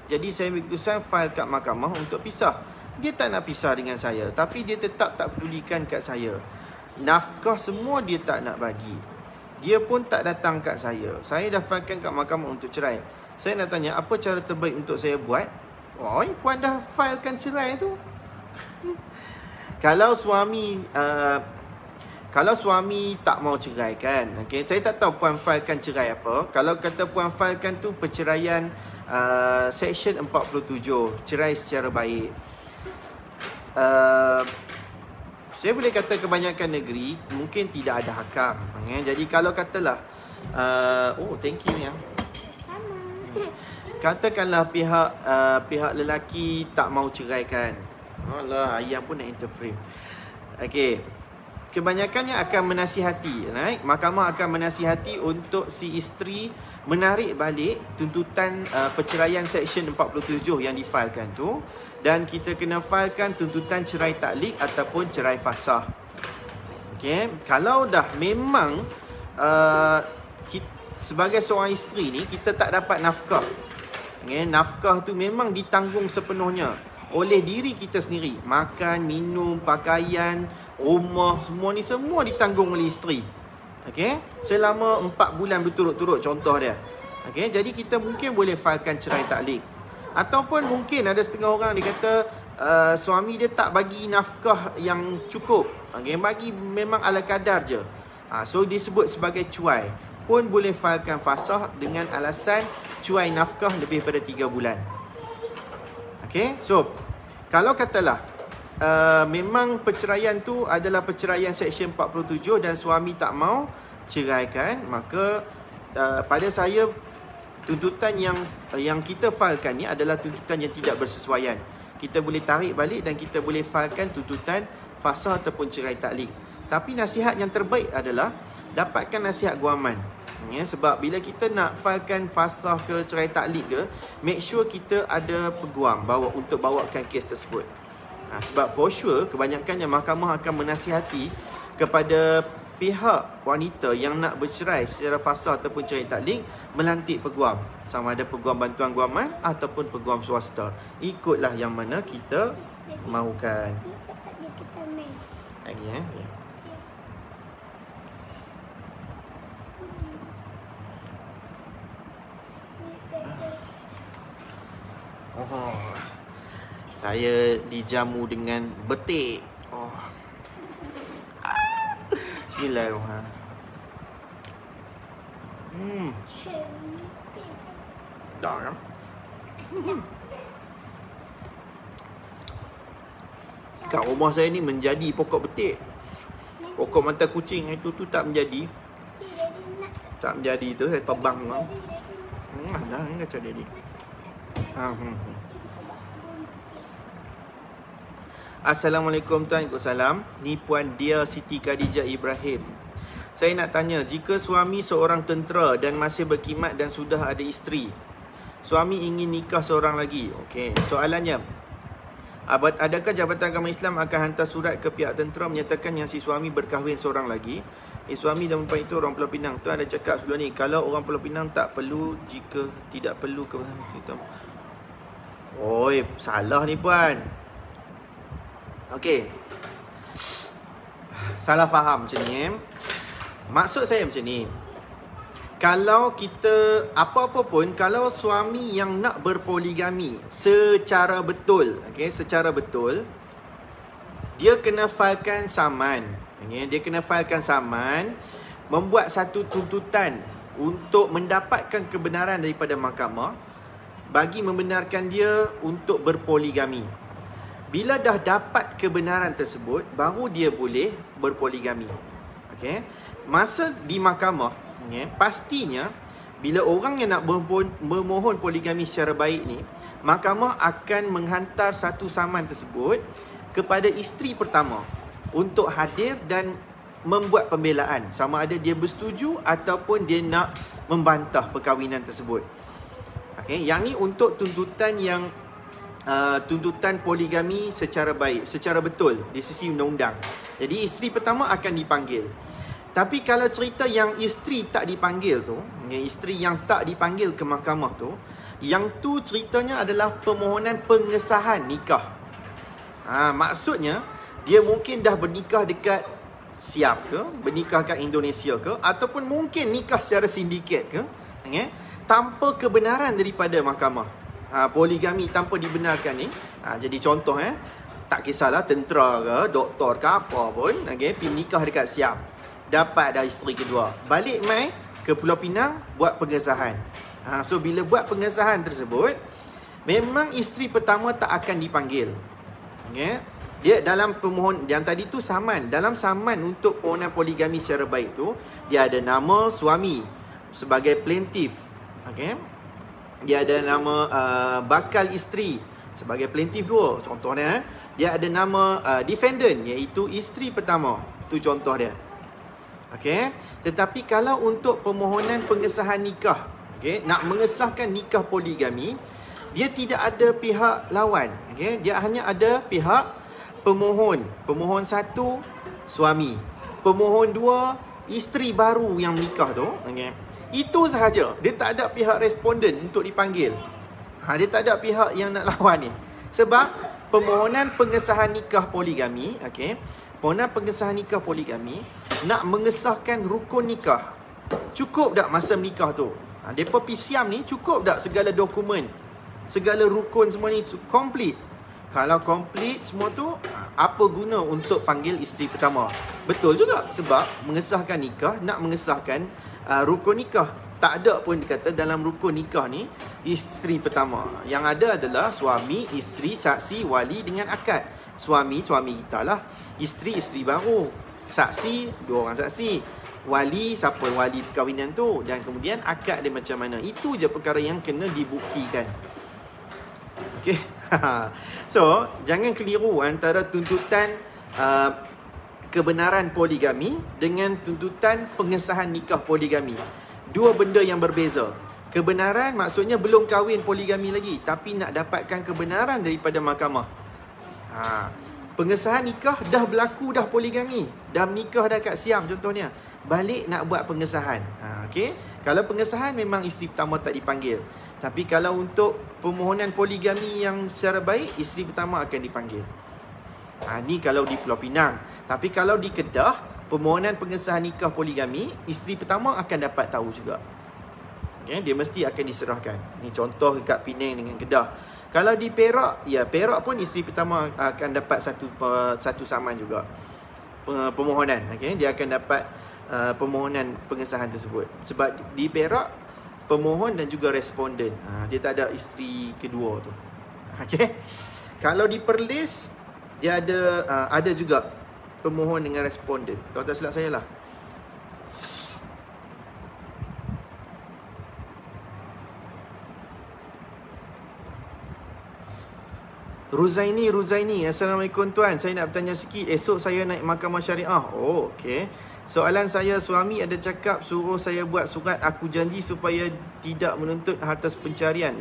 Jadi saya ambil keputusan file kat mahkamah untuk pisah. Dia tak nak pisah dengan saya, tapi dia tetap tak pedulikan kat saya. Nafkah semua dia tak nak bagi. Dia pun tak datang kat saya. Saya dah filekan kat mahkamah untuk cerai. Saya nak tanya, apa cara terbaik untuk saya buat? Puan dah filekan cerai tu. Kalau suami tak mau cerai kan, okay? Saya tak tahu puan filekan cerai apa. Kalau kata puan filekan tu perceraian Section 47, cerai secara baik. Saya boleh kata kebanyakan negeri mungkin tidak ada hakam. Jadi kalau katalah thank you ya. Sama. Katakanlah pihak lelaki tak mau ceraikan. Alah, ayam pun nak interframe. Okey. Kebanyakannya akan menasihati, right? Mahkamah akan menasihati untuk si isteri menarik balik tuntutan perceraian Section 47 yang difailkan tu, dan kita kena filekan tuntutan cerai taklik ataupun cerai fasah. Okey, kalau dah memang sebagai seorang isteri ni kita tak dapat nafkah. Okay, nafkah tu memang ditanggung sepenuhnya oleh diri kita sendiri. Makan, minum, pakaian, rumah, semua ni semua ditanggung oleh isteri. Okey, selama 4 bulan berturut-turut contoh dia. Okey, jadi kita mungkin boleh filekan cerai taklik. Ataupun mungkin ada setengah orang dia kata suami dia tak bagi nafkah yang cukup. Okay, bagi memang ala kadar je. So disebut sebagai cuai. Pun boleh filekan fasah dengan alasan cuai nafkah lebih pada 3 bulan. Okay, so kalau katalah memang perceraian tu adalah perceraian Section 47 dan suami tak mau ceraikan, maka pada saya tuntutan yang kita filekan ni adalah tuntutan yang tidak bersesuaian. Kita boleh tarik balik dan kita boleh filekan tuntutan fasah ataupun cerai taklik. Tapi nasihat yang terbaik adalah dapatkan nasihat guaman. Sebab bila kita nak filekan fasah ke cerai taklik ke, make sure kita ada peguam untuk bawakan kes tersebut. Sebab for sure kebanyakannya mahkamah akan menasihati kepada pihak wanita yang nak bercerai secara fasah ataupun cerai taklik melantik peguam, sama ada peguam bantuan guaman ataupun peguam swasta. Ikutlah yang mana kita mahukan. Lagi ya. Saya dijamu dengan betik. Bismillahirrahmanirrahim. Dah kan? Kat rumah saya ni menjadi pokok betik. Pokok mata kucing itu tu tak menjadi. Tak menjadi tu saya tebang lah. Dah kacau jadi. Assalamualaikum tuan. Waalaikumsalam. Ni Puan Dia Siti Khadijah Ibrahim. Saya nak tanya, jika suami seorang tentera dan masih berkhidmat dan sudah ada isteri, suami ingin nikah seorang lagi. Okey, soalannya, adakah Jabatan Agama Islam akan hantar surat ke pihak tentera menyatakan yang si suami berkahwin seorang lagi? Suami dan perempuan itu orang Pulau Pinang. Tuan ada cakap sebelum ni, kalau orang Pulau Pinang tak perlu jika tidak perlu ke kita. Oi, salah ni Puan. Okey. Salah faham macam ni. Maksud saya macam ni. Kalau kita apa-apa pun, kalau suami yang nak berpoligami secara betul, okey, secara betul, dia kena filekan saman. Okay, dia kena filekan saman, membuat satu tuntutan untuk mendapatkan kebenaran daripada mahkamah bagi membenarkan dia untuk berpoligami. Bila dah dapat kebenaran tersebut, baru dia boleh berpoligami. Okey. Masa di mahkamah, okay, pastinya bila orang yang nak memohon poligami secara baik ni, mahkamah akan menghantar satu saman tersebut kepada isteri pertama untuk hadir dan membuat pembelaan, sama ada dia bersetuju ataupun dia nak membantah perkahwinan tersebut. Okey, yang ni untuk tuntutan yang tuntutan poligami secara baik, secara betul di sisi undang-undang. Jadi isteri pertama akan dipanggil. Tapi kalau cerita yang isteri tak dipanggil tu, isteri yang tak dipanggil ke mahkamah tu, yang tu ceritanya adalah permohonan pengesahan nikah. Maksudnya dia mungkin dah bernikah dekat Siap ke, bernikah kat Indonesia ke, ataupun mungkin nikah secara sindiket ke, tanpa kebenaran daripada mahkamah. Poligami tanpa dibenarkan ni. Jadi contoh, tak kisahlah tentera ke, doktor ke apa pun, pergi nikah dekat Siap, dapat dah isteri kedua, balik mai ke Pulau Pinang buat pengesahan. So bila buat pengesahan tersebut, memang isteri pertama tak akan dipanggil. Dia dalam pemohon yang tadi tu saman, dalam saman untuk permohonan poligami secara baik tu, dia ada nama suami sebagai plaintiff. Dia ada nama bakal isteri sebagai plaintiff 2. Contohnya, dia ada nama defendant, iaitu isteri pertama. Tu contoh dia. Tetapi kalau untuk permohonan pengesahan nikah, nak mengesahkan nikah poligami, dia tidak ada pihak lawan. Dia hanya ada pihak pemohon. Pemohon 1, suami. Pemohon 2, isteri baru yang menikah tu. Itu sahaja. Dia tak ada pihak responden untuk dipanggil. Dia tak ada pihak yang nak lawan ni. Sebab permohonan pengesahan nikah poligami, permohonan pengesahan nikah poligami nak mengesahkan rukun nikah. Cukup tak masa menikah tu? Depa PCM ni cukup tak segala dokumen, segala rukun semua ni complete? Kalau complete semua tu, apa guna untuk panggil isteri pertama? Betul juga, sebab mengesahkan nikah, nak mengesahkan rukun nikah. Tak ada pun dikata dalam rukun nikah ni isteri pertama. Yang ada adalah suami, isteri, saksi, wali dengan akad. Suami kita lah, isteri baru, saksi 2 orang saksi, wali siapa wali perkahwinan tu, dan kemudian akad dia macam mana. Itu je perkara yang kena dibuktikan. So jangan keliru antara tuntutan kebenaran poligami dengan tuntutan pengesahan nikah poligami. Dua benda yang berbeza. Kebenaran maksudnya belum kahwin poligami lagi, tapi nak dapatkan kebenaran daripada mahkamah. Pengesahan nikah dah berlaku dah poligami, dah menikah dah kat Siam contohnya, balik nak buat pengesahan. Kalau pengesahan memang isteri pertama tak dipanggil. Tapi kalau untuk permohonan poligami yang secara baik, isteri pertama akan dipanggil. Ni kalau di Pulau Pinang. Tapi kalau di Kedah, permohonan pengesahan nikah poligami, isteri pertama akan dapat tahu juga. Dia mesti akan diserahkan. Ni contoh dekat Penang dengan Kedah. Kalau di Perak, Perak pun isteri pertama akan dapat satu saman juga permohonan. Dia akan dapat permohonan pengesahan tersebut. Sebab di Perak, pemohon dan juga responden, dia tak ada isteri kedua tu. Kalau di Perlis, dia ada juga pemohon dengan responden. Kalau tak silap saya lah. Ruzaini, Assalamualaikum tuan. Saya nak bertanya sikit. Esok saya naik mahkamah syariah. Oh, okey. Soalan saya, suami ada cakap suruh saya buat surat aku janji supaya tidak menuntut harta pencarian,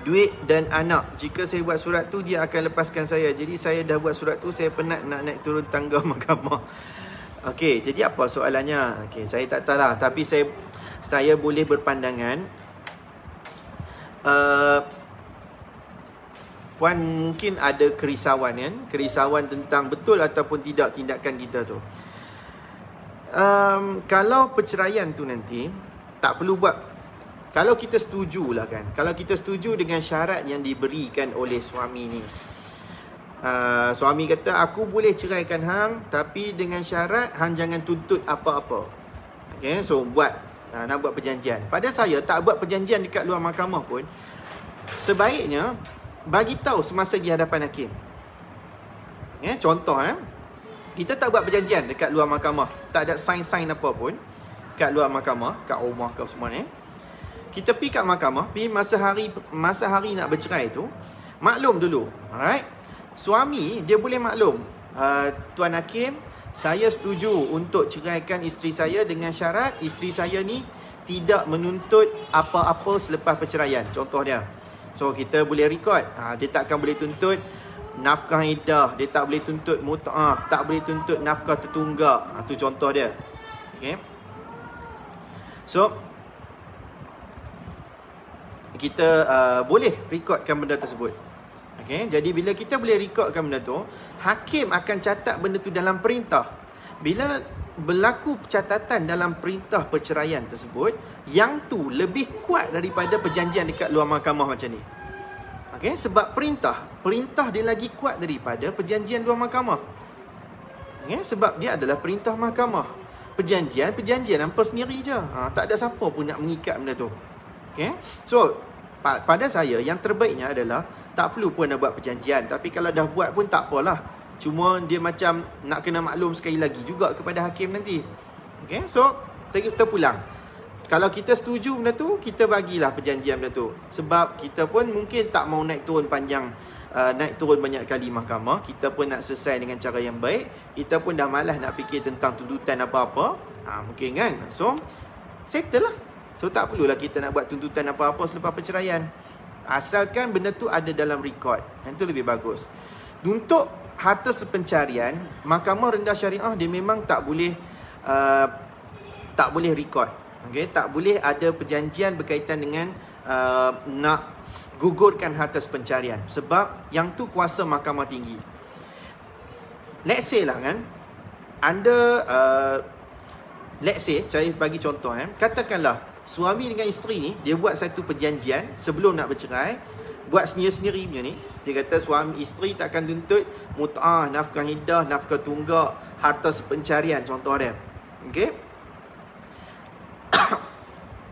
duit dan anak. Jika saya buat surat tu, dia akan lepaskan saya. Jadi saya dah buat surat tu, saya penat nak naik turun tangga mahkamah. Okey, jadi apa soalannya? Okey, saya tak tahu lah. Tapi saya boleh berpandangan. Puan mungkin ada kerisauan kan? Kerisauan tentang betul ataupun tidak tindakan kita tu. Kalau perceraian tu nanti tak perlu buat. Kalau kita setujulah kan. Kalau kita setuju dengan syarat yang diberikan oleh suami ni. Suami kata aku boleh ceraikan hang tapi dengan syarat hang jangan tuntut apa-apa. Okay, so nak buat perjanjian. Pada saya tak buat perjanjian dekat luar mahkamah pun sebaiknya bagi tahu semasa di hadapan hakim. Contoh kita tak buat perjanjian dekat luar mahkamah, tak ada sign-sign apa pun kat luar mahkamah, kat rumah ke semua ni. Kita pergi kat mahkamah, pergi masa hari nak bercerai tu, maklum dulu. Alright. Suami dia boleh maklum, tuan hakim, saya setuju untuk ceraikan isteri saya dengan syarat isteri saya ni tidak menuntut apa-apa selepas perceraian. Contoh dia. So kita boleh record. Dia takkan boleh tuntut nafkah iddah, dia tak boleh tuntut mut'ah, tak boleh tuntut nafkah tertunggak. Tu contoh dia. Okay. So kita boleh recordkan benda tersebut. Okay. Jadi bila kita boleh recordkan benda tu, hakim akan catat benda tu dalam perintah. Bila berlaku catatan dalam perintah perceraian tersebut, yang tu lebih kuat daripada perjanjian dekat luar mahkamah macam ni. Okay, sebab perintah dia lagi kuat daripada perjanjian luar mahkamah. Okay, sebab dia adalah perintah mahkamah. Perjanjian hampa sendiri je. Tak ada siapa pun nak mengikat benda tu. Okay, so pada saya yang terbaiknya adalah tak perlu pun nak buat perjanjian. Tapi kalau dah buat pun tak apalah. Cuma dia macam nak kena maklum sekali lagi juga kepada hakim nanti. Okay, so kita pulang. Kalau kita setuju benda tu, kita bagilah perjanjian benda tu. Sebab kita pun mungkin tak mau naik turun panjang, naik turun banyak kali mahkamah. Kita pun nak selesai dengan cara yang baik. Kita pun dah malas nak fikir tentang tuntutan apa-apa. Mungkin kan. So settle lah. So tak perlulah kita nak buat tuntutan apa-apa selepas perceraian. Asalkan benda tu ada dalam record. Yang tu lebih bagus. Untuk harta sepencarian, Mahkamah Rendah Syariah dia memang tak boleh record. Okay, tak boleh ada perjanjian berkaitan dengan nak gugurkan harta sepencarian. Sebab yang tu kuasa Mahkamah Tinggi. Let's say lah kan, anda let's say, saya bagi contoh katakanlah suami dengan isteri ni dia buat satu perjanjian sebelum nak bercerai, buat sendiri-sendiri punya ni. Dia kata suami isteri takkan tuntut mut'ah, nafkah iddah, nafkah tunggak, harta sepencarian, contoh dia. Okey.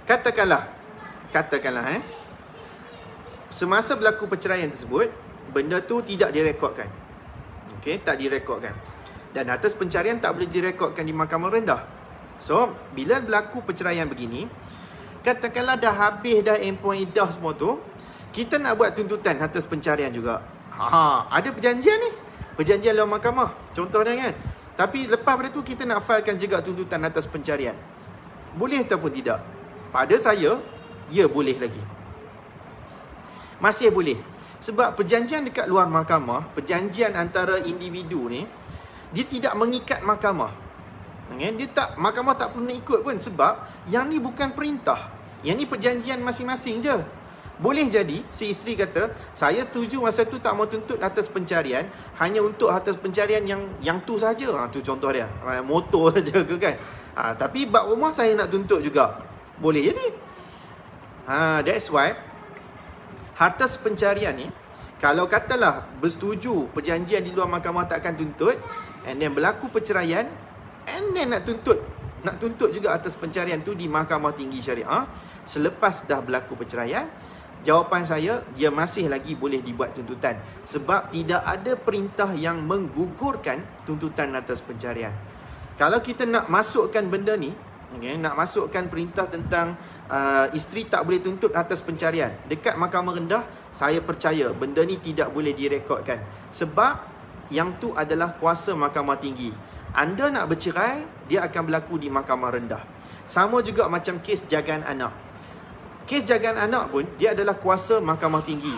Katakanlah semasa berlaku perceraian tersebut, benda tu tidak direkodkan. Okey, tak direkodkan. Dan harta pencarian tak boleh direkodkan di mahkamah rendah. So, bila berlaku perceraian begini, katakanlah dah habis dah endpoint iddah semua tu, kita nak buat tuntutan harta pencarian juga. Ada perjanjian ni. Perjanjian luar mahkamah. Contohnya kan. Tapi lepas pada tu kita nak filekan juga tuntutan atas pencarian. Boleh ataupun tidak? Pada saya, ya boleh lagi. Masih boleh. Sebab perjanjian dekat luar mahkamah, perjanjian antara individu ni, dia tidak mengikat mahkamah. Mahkamah tak perlu nak ikut pun. Sebab yang ni bukan perintah. Yang ni perjanjian masing-masing je. Boleh jadi si isteri kata, saya setuju masa tu tak mau tuntut atas pencarian, hanya untuk atas pencarian yang tu saja. Tu contoh dia. Motor saja ke kan. Tapi bab rumah saya nak tuntut juga. Boleh jadi. That's why harta pencarian ni, kalau katalah bersetuju perjanjian di luar mahkamah takkan tuntut, and then berlaku perceraian, and then nak tuntut juga atas pencarian tu di Mahkamah Tinggi Syariah selepas dah berlaku perceraian, jawapan saya, dia masih lagi boleh dibuat tuntutan. Sebab tidak ada perintah yang menggugurkan tuntutan atas pencarian. Kalau kita nak masukkan benda ni Okay, nak masukkan perintah tentang isteri tak boleh tuntut atas pencarian dekat mahkamah rendah, saya percaya benda ni tidak boleh direkodkan. Sebab yang tu adalah kuasa mahkamah tinggi. Anda nak bercerai, dia akan berlaku di mahkamah rendah. Sama juga macam kes jagaan anak. Kes jagaan anak pun, dia adalah kuasa mahkamah tinggi.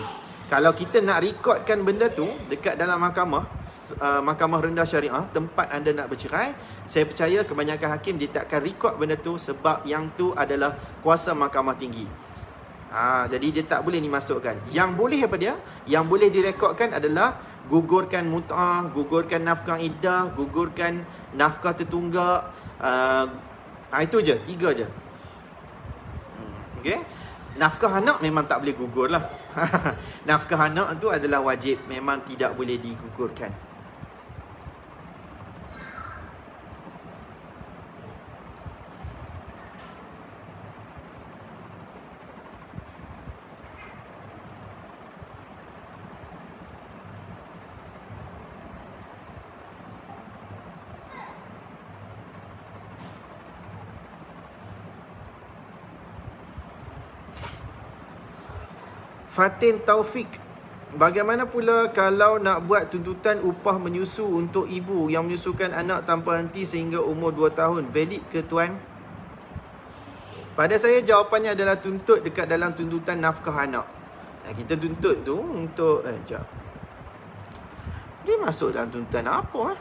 Kalau kita nak rekodkan benda tu dekat dalam mahkamah rendah syariah, tempat anda nak bercerai, saya percaya kebanyakan hakim dia tak akan rekod benda tu sebab yang tu adalah kuasa mahkamah tinggi. Jadi dia tak boleh dimasukkan. Yang boleh apa dia? Yang boleh direkodkan adalah gugurkan mut'ah, gugurkan nafkah iddah, gugurkan nafkah tertunggak. Itu je, 3 je. Okay? Nafkah anak memang tak boleh gugur lah. Nafkah anak tu adalah wajib, memang tidak boleh digugurkan. Fatin Taufik, bagaimana pula kalau nak buat tuntutan upah menyusu untuk ibu yang menyusukan anak tanpa henti sehingga umur 2 tahun? Valid ke tuan? Pada saya jawapannya adalah tuntut dekat dalam tuntutan nafkah anak. Kita tuntut tu untuk sekejap. Dia masuk dalam tuntutan apa?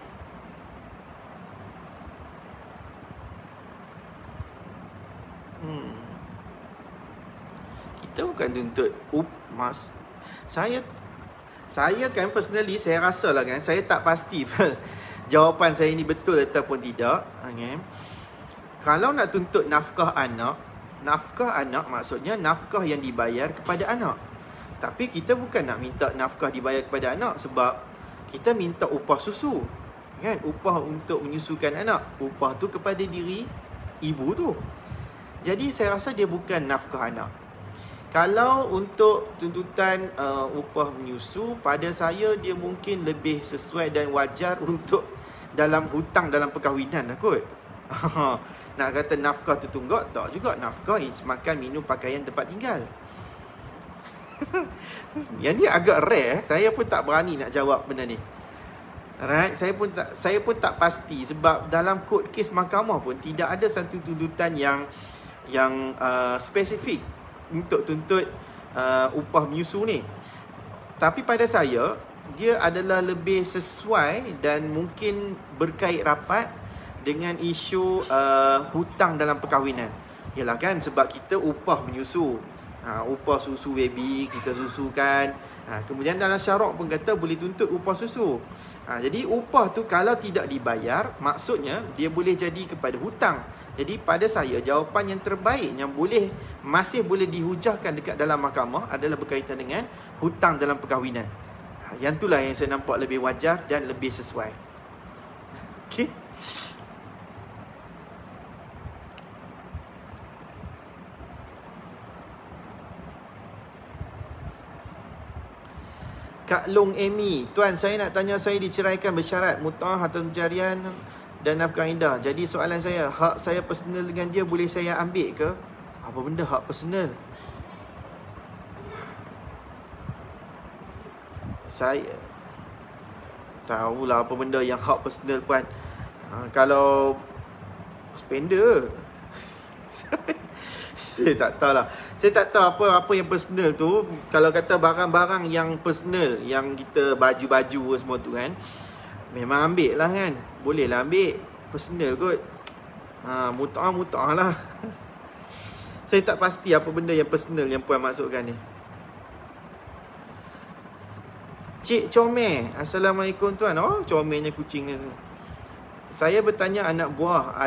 Kita bukan tuntut saya kan personally, saya rasa lah kan, saya tak pasti jawapan saya ni betul ataupun tidak. Okay. Kalau nak tuntut nafkah anak maksudnya nafkah yang dibayar kepada anak. Tapi kita bukan nak minta nafkah dibayar kepada anak, sebab kita minta upah susu, kan? Upah untuk menyusukan anak. Upah tu kepada diri ibu tu. Jadi saya rasa dia bukan nafkah anak. Kalau untuk tuntutan upah menyusu, pada saya dia mungkin lebih sesuai dan wajar untuk dalam hutang dalam perkahwinan lah kot. Nak kata nafkah tertunggak, tak juga. Nafkah is makan, minum, pakaian, tempat tinggal. Yang ni agak rare. Saya pun tak berani nak jawab benda ni. Alright, saya pun tak pasti, sebab dalam kod kes mahkamah pun tidak ada satu tuntutan yang spesifik untuk tuntut upah menyusu ni. Tapi pada saya, dia adalah lebih sesuai dan mungkin berkait rapat dengan isu hutang dalam perkahwinan. Yalah kan, sebab kita upah menyusu, upah susu baby, kita susukan. Kemudian dalam syarak pun kata boleh tuntut upah susu. Jadi upah tu kalau tidak dibayar, maksudnya dia boleh jadi kepada hutang. Jadi pada saya, jawapan yang terbaik yang masih boleh dihujahkan dekat dalam mahkamah adalah berkaitan dengan hutang dalam perkahwinan. Yang itulah yang saya nampak lebih wajar dan lebih sesuai. Okey. Kak Long Amy, tuan, saya nak tanya, saya diceraikan bersyarat mut'ah atau pencarian dan nafkah indah. Jadi soalan saya, hak saya personal dengan dia boleh saya ambil ke? Apa benda hak personal? Saya tahulah apa benda yang hak personal, puan. Kalau spender saya tak tahulah. Saya tak tahu apa yang personal tu. Kalau kata barang-barang yang personal, yang kita baju-baju semua tu kan, memang ambil lah kan. Boleh lah ambil. Personal kot. Mut'ah lah. Saya tak pasti apa benda yang personal yang puan masukkan ni. Cik Comel, Assalamualaikum tuan. Oh, comelnya kucing ni. Saya bertanya anak buah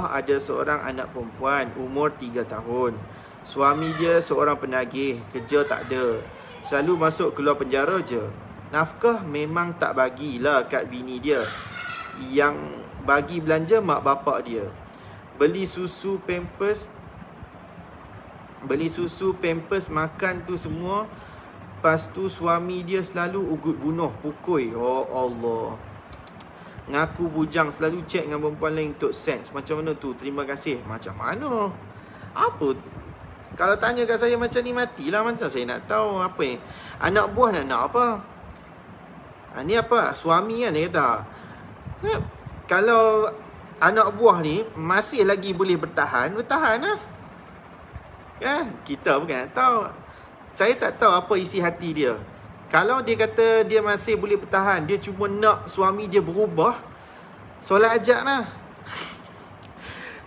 ada seorang anak perempuan umur 3 tahun. Suami dia seorang penagih, kerja tak ada. Selalu masuk keluar penjara je. Nafkah memang tak bagilah kat bini dia. Yang bagi belanja mak bapak dia. Beli susu pampers, makan tu semua. Lepas tu suami dia selalu ugut bunuh, pukul. Oh Allah. Ngaku bujang, selalu chat dengan perempuan lain untuk seks. Macam mana tu? Terima kasih. Macam mana? Apa? Kalau tanya kat saya macam ni, matilah. Macam saya nak tahu apa yang anak buah nak apa. Ni apa? Suami kan dia kata. Kalau anak buah ni masih lagi boleh bertahan lah. Kan? Kita bukan nak tahu. Saya tak tahu apa isi hati dia. Kalau dia kata dia masih boleh bertahan, dia cuma nak suami dia berubah, solat ajak lah.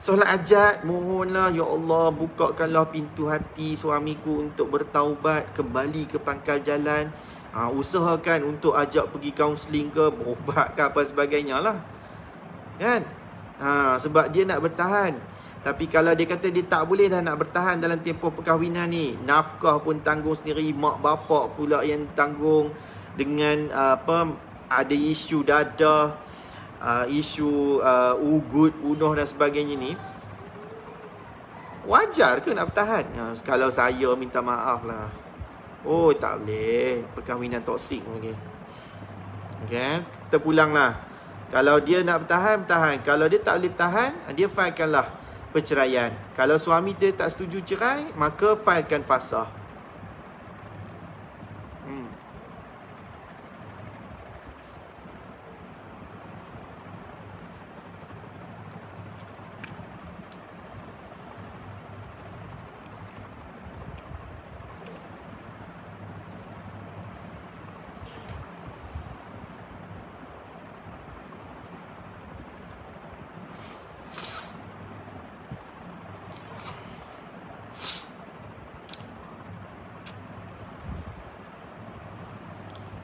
Solat ajak, mohonlah ya Allah, bukakanlah pintu hati suamiku untuk bertaubat, kembali ke pangkal jalan. Usahakan untuk ajak pergi kaunseling ke, berubat ke apa sebagainya lah. Kan? Sebab dia nak bertahan. Tapi kalau dia kata dia tak boleh dah nak bertahan dalam tempoh perkahwinan ni, nafkah pun tanggung sendiri, mak bapak pula yang tanggung, dengan ada isu dadah, isu ugut, unuh dan sebagainya ni, wajar ke nak bertahan? Kalau saya minta maaf lah. Oh, tak boleh. Perkahwinan toksik lagi. Okay, kita pulang lah. Kalau dia nak bertahan, bertahan. Kalau dia tak boleh tahan, dia filekanlah perceraian. Kalau suami dia tak setuju cerai, maka filekan fasakh.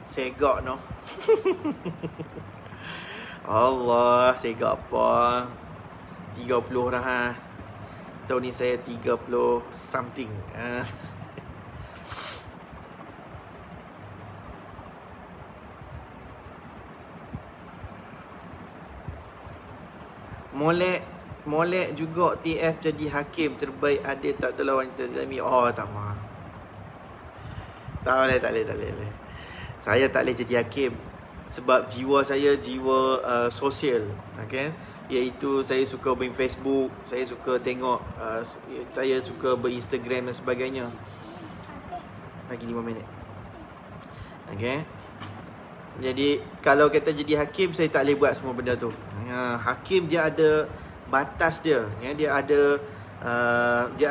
Segak no. Allah, segak apa? 30 dah. Tahun ni saya 30 something. Molek juga TF jadi hakim terbaik, adil tak telah wanita zalimi. Oh, tak mahu. Tak boleh. Saya tak boleh jadi hakim sebab jiwa saya jiwa sosial, okay? Iaitu saya suka main Facebook, saya suka tengok, saya suka berinstagram dan sebagainya. Lagi 5 minit. Okay? Jadi kalau kata jadi hakim, saya tak boleh buat semua benda tu. Hakim dia ada batas dia, ya? Dia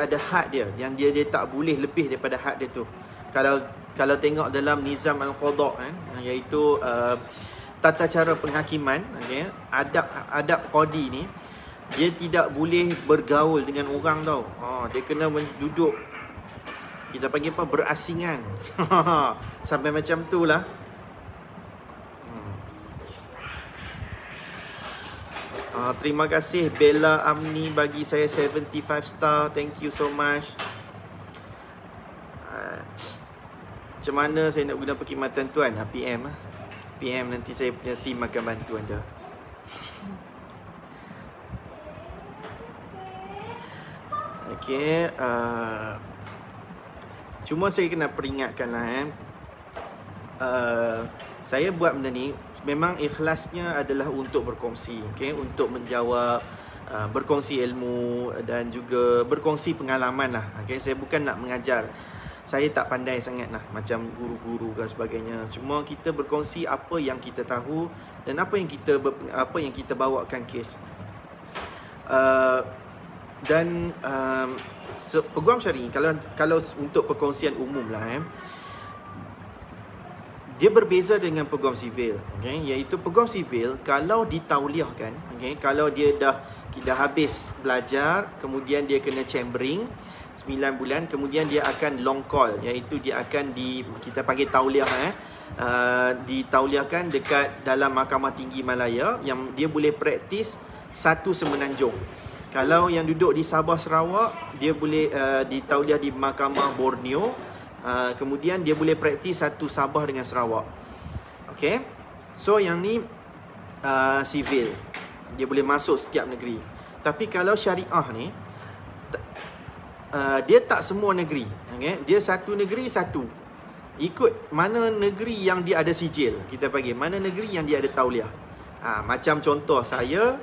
ada had dia yang dia tak boleh lebih daripada had dia tu. Kalau tengok dalam Nizam Al-Qadha, iaitu tata cara penghakiman, okay, adab qadi ni, dia tidak boleh bergaul dengan orang tau. Dia kena duduk, kita panggil apa, berasingan. Sampai macam tu lah. Terima kasih Bella Amni bagi saya 75 star. Thank you so much. Macam mana saya nak guna perkhidmatan tuan? PM nanti saya punya team akan bantu anda. Okay, cuma saya kena peringatkan lah, saya buat benda ni memang ikhlasnya adalah untuk berkongsi, okay? Untuk menjawab, berkongsi ilmu dan juga berkongsi pengalaman lah, okay? Saya bukan nak mengajar. Saya tak pandai sangat lah macam guru-guru dan sebagainya. Cuma kita berkongsi apa yang kita tahu dan apa yang kita bawakan kes. Peguam syar'i, kalau untuk perkongsian umum lah, dia berbeza dengan peguam sivil, okay? Iaitu peguam sivil kalau ditauliahkan, okay? Kalau dia dah habis belajar, kemudian dia kena chambering 9 bulan, kemudian dia akan long call, iaitu dia akan kita panggil tauliah, ditauliahkan dekat dalam Mahkamah Tinggi Malaya, yang dia boleh praktis satu semenanjung. Kalau yang duduk di Sabah Sarawak, dia boleh ditauliah di Mahkamah Borneo, kemudian dia boleh praktis satu Sabah dengan Sarawak. Okay, so yang ni sivil, dia boleh masuk setiap negeri. Tapi kalau syariah ni, dia tak semua negeri, okay? Dia satu negeri satu, ikut mana negeri yang dia ada sijil, kita panggil mana negeri yang dia ada tauliah. Macam contoh saya,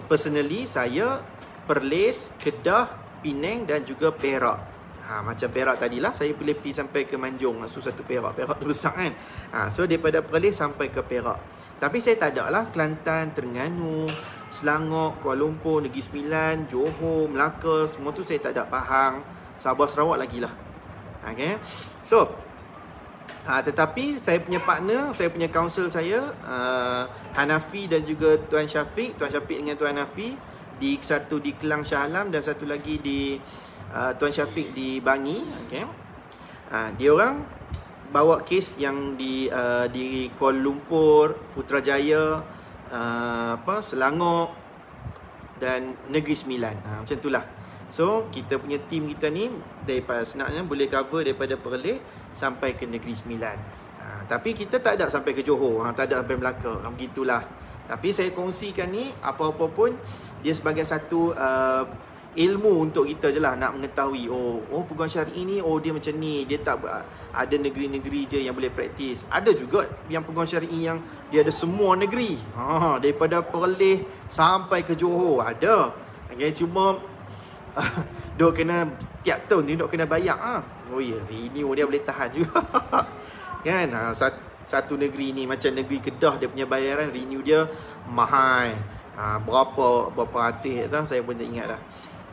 personally saya Perlis, Kedah, Penang dan juga Perak. Macam Perak tadilah saya boleh pergi sampai ke Manjung. So satu Perak tu besar kan. So daripada Perlis sampai ke Perak. Tapi saya tak ada lah Kelantan, Terengganu, Selangor, Kuala Lumpur, Negeri Sembilan, Johor, Melaka, semua tu saya tak ada. Pahang, Sabah, Sarawak lagi lah. Okay. So tetapi saya punya partner, saya punya counsel saya, Hanafi dan juga Tuan Syafiq. Tuan Syafiq dengan Tuan Hanafi, satu di Kelang Shah Alam dan satu lagi di Tuan Syafiq di Bangi. Okay. Dia orang bawa kes yang di Kuala Lumpur, Putrajaya, Selangor dan Negeri Sembilan. Macam itulah. So kita punya team kita ni daripada senaknya boleh cover daripada Perlis sampai ke Negeri Sembilan. Tapi kita tak ada sampai ke Johor, tak ada sampai Melaka. Begitulah. Tapi saya kongsikan ni apa-apa pun dia sebagai satu ilmu untuk kita je lah, nak mengetahui peguam syar'i ni dia macam ni, dia tak ada negeri-negeri je yang boleh praktis. Ada juga yang peguam syar'i yang dia ada semua negeri, daripada Perlis sampai ke Johor ada. Okay, cuma dok kena tiap tahun ni dok kena bayar. Renew dia boleh tahan juga. Kan, satu negeri ni macam negeri Kedah, dia punya bayaran renew dia mahal. Berapa ratus tak, saya pun tak ingat dah.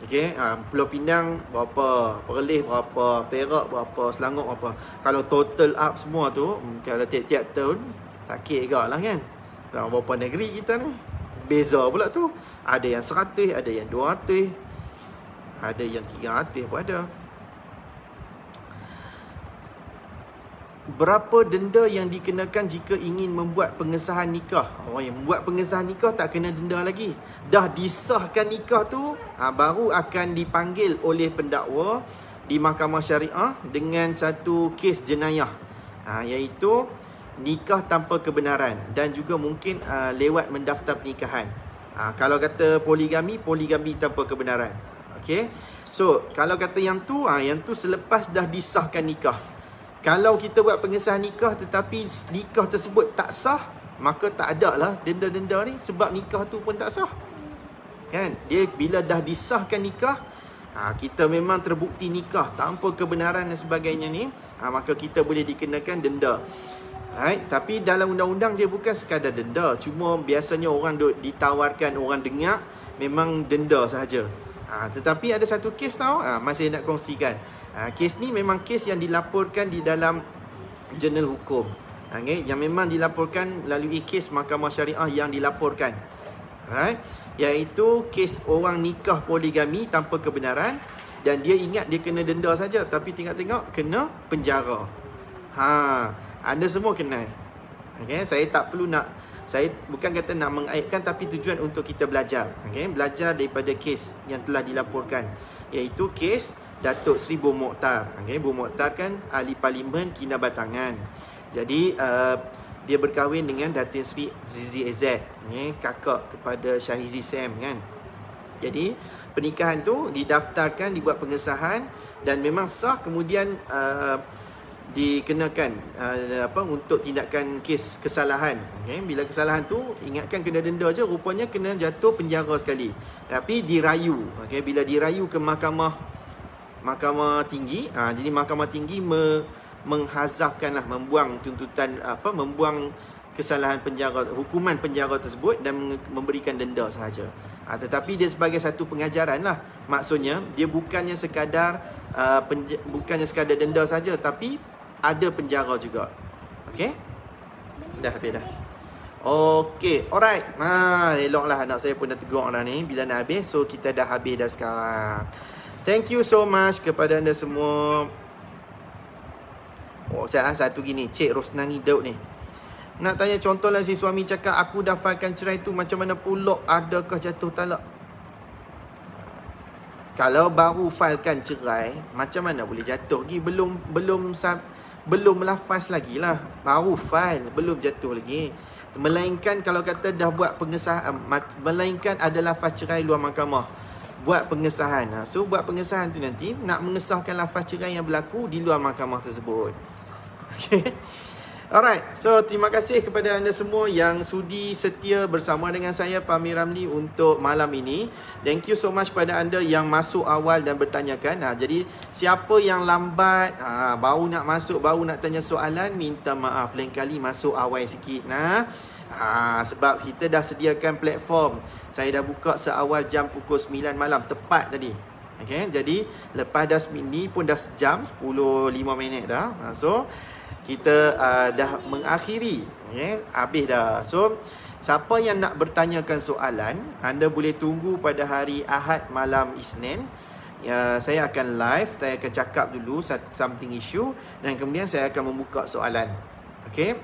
Okey, Pulau Pinang berapa, Perlis berapa, Perak berapa, Selangor berapa. Kalau total up semua tu, kalau tiap-tiap tahun sakit juga lah kan. Berapa negeri kita ni, beza pula tu. Ada yang 100, ada yang 200, ada yang 300 pun ada. Berapa denda yang dikenakan jika ingin membuat pengesahan nikah? Yang membuat pengesahan nikah tak kena denda lagi. Dah disahkan nikah tu, baru akan dipanggil oleh pendakwa di Mahkamah Syariah dengan satu kes jenayah, iaitu nikah tanpa kebenaran dan juga mungkin lewat mendaftar pernikahan. Kalau kata poligami tanpa kebenaran. Okey. So, kalau kata yang tu selepas dah disahkan nikah. Kalau kita buat pengesahan nikah tetapi nikah tersebut tak sah, maka tak ada lah denda-denda ni, sebab nikah tu pun tak sah. Kan? Dia bila dah disahkan nikah, kita memang terbukti nikah tanpa kebenaran dan sebagainya ni, maka kita boleh dikenakan denda. Right? Tapi dalam undang-undang dia bukan sekadar denda, cuma biasanya orang ditawarkan, orang dengar memang denda sahaja. Tetapi ada satu kes tau, masih nak kongsikan. Kes ni memang kes yang dilaporkan di dalam jurnal hukum, yang memang dilaporkan melalui kes Mahkamah Syariah yang dilaporkan, right? Iaitu kes orang nikah poligami tanpa kebenaran dan dia ingat dia kena denda saja, tapi tengok-tengok kena penjara. Anda semua kenal. Okay? Saya bukan kata nak mengaibkan, tapi tujuan untuk kita belajar. Okay? Belajar daripada kes yang telah dilaporkan, iaitu kes Datuk Seri Bom Mokhtar. Okay? Bom Mokhtar kan ahli parlimen Kinabatangan. Jadi dia berkahwin dengan Datin Seri Zizi Ezek, kakak kepada Syahizi Sam kan. Jadi pernikahan tu didaftarkan, dibuat pengesahan dan memang sah, kemudian dikenakan untuk tindakan kes kesalahan. Okay? Bila kesalahan tu, ingatkan kena denda je, rupanya kena jatuh penjara sekali. Tapi dirayu. Okay? Bila dirayu ke Mahkamah Tinggi, jadi Mahkamah Tinggi menghazafkanlah, membuang tuntutan, membuang kesalahan penjara, hukuman penjara tersebut dan memberikan denda sahaja. Tetapi dia sebagai satu pengajaran lah. Maksudnya dia bukannya sekadar denda saja, tapi ada penjara juga. Okey? Dah habis dah. Okey, alright. Eloklah anak saya pun dah tegur dah ni bila nak habis. So kita dah habis dah sekarang. Thank you so much kepada anda semua. Satu gini, Cik Rosnani Daud ni nak tanya, contohlah si suami cakap aku dah failkan cerai tu, macam mana pula, adakah jatuh talak? Kalau baru failkan cerai, macam mana boleh jatuh lagi? Belum melafaz lagi lah, baru file, belum jatuh lagi. Melainkan kalau kata dah buat pengesahan, melainkan ada lafaz cerai luar mahkamah, buat pengesahan. So buat pengesahan tu nanti nak mengesahkan lafaz cerai yang berlaku di luar mahkamah tersebut. Okay. Alright, so terima kasih kepada anda semua yang sudi setia bersama dengan saya Fahmi Ramli untuk malam ini. Thank you so much pada anda yang masuk awal dan bertanyakan. Jadi siapa yang lambat, baru nak masuk, baru nak tanya soalan, minta maaf, lain kali masuk awal sikit. Sebab kita dah sediakan platform. Saya dah buka seawal jam pukul 9 malam, tepat tadi. Okay, jadi lepas dah ni pun dah sejam, 10.05 minit dah. So kita dah mengakhiri, habis dah. So siapa yang nak bertanyakan soalan, anda boleh tunggu pada hari Ahad malam Isnin. Saya akan live, saya akan cakap dulu something issue dan kemudian saya akan membuka soalan. Okay.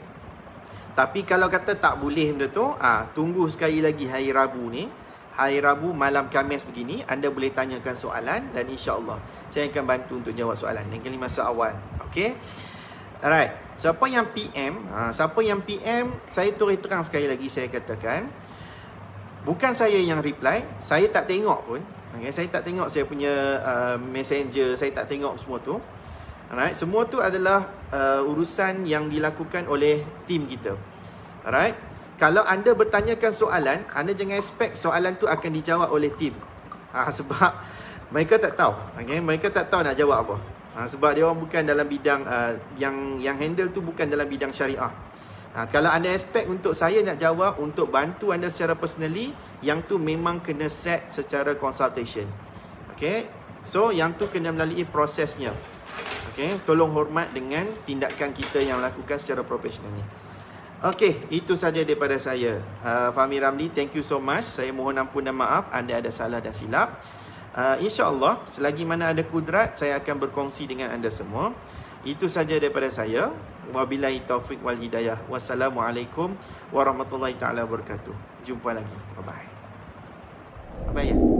Tapi kalau kata tak boleh benda tu, tunggu sekali lagi hari Rabu ni. Hari Rabu malam Khamis begini, anda boleh tanyakan soalan dan insya-Allah saya akan bantu untuk jawab soalan. Yang kali masa awal. Okay. Alright, siapa yang PM, saya terus terang sekali lagi saya katakan, bukan saya yang reply, saya tak tengok pun. Okay, saya tak tengok saya punya messenger, saya tak tengok semua tu. Alright, semua tu adalah urusan yang dilakukan oleh tim kita. Alright, kalau anda bertanyakan soalan, anda jangan expect soalan tu akan dijawab oleh tim. Sebab mereka tak tahu. Okay, mereka tak tahu nak jawab apa. Sebab dia orang bukan dalam bidang yang handle tu bukan dalam bidang syariah. Kalau anda expect untuk saya nak jawab untuk bantu anda secara personally, yang tu memang kena set secara consultation. Okay, so yang tu kena melalui prosesnya. Okay, tolong hormat dengan tindakan kita yang lakukan secara profesional ni. Okay, itu saja daripada saya. Fahmi Ramli, thank you so much. Saya mohon ampun dan maaf anda ada salah dan silap. InsyaAllah, selagi mana ada kudrat, saya akan berkongsi dengan anda semua. Itu saja daripada saya. Wabillahi taufiq wal hidayah. Wassalamualaikum warahmatullahi taala wabarakatuh. Jumpa lagi. Bye-bye. Bye-bye.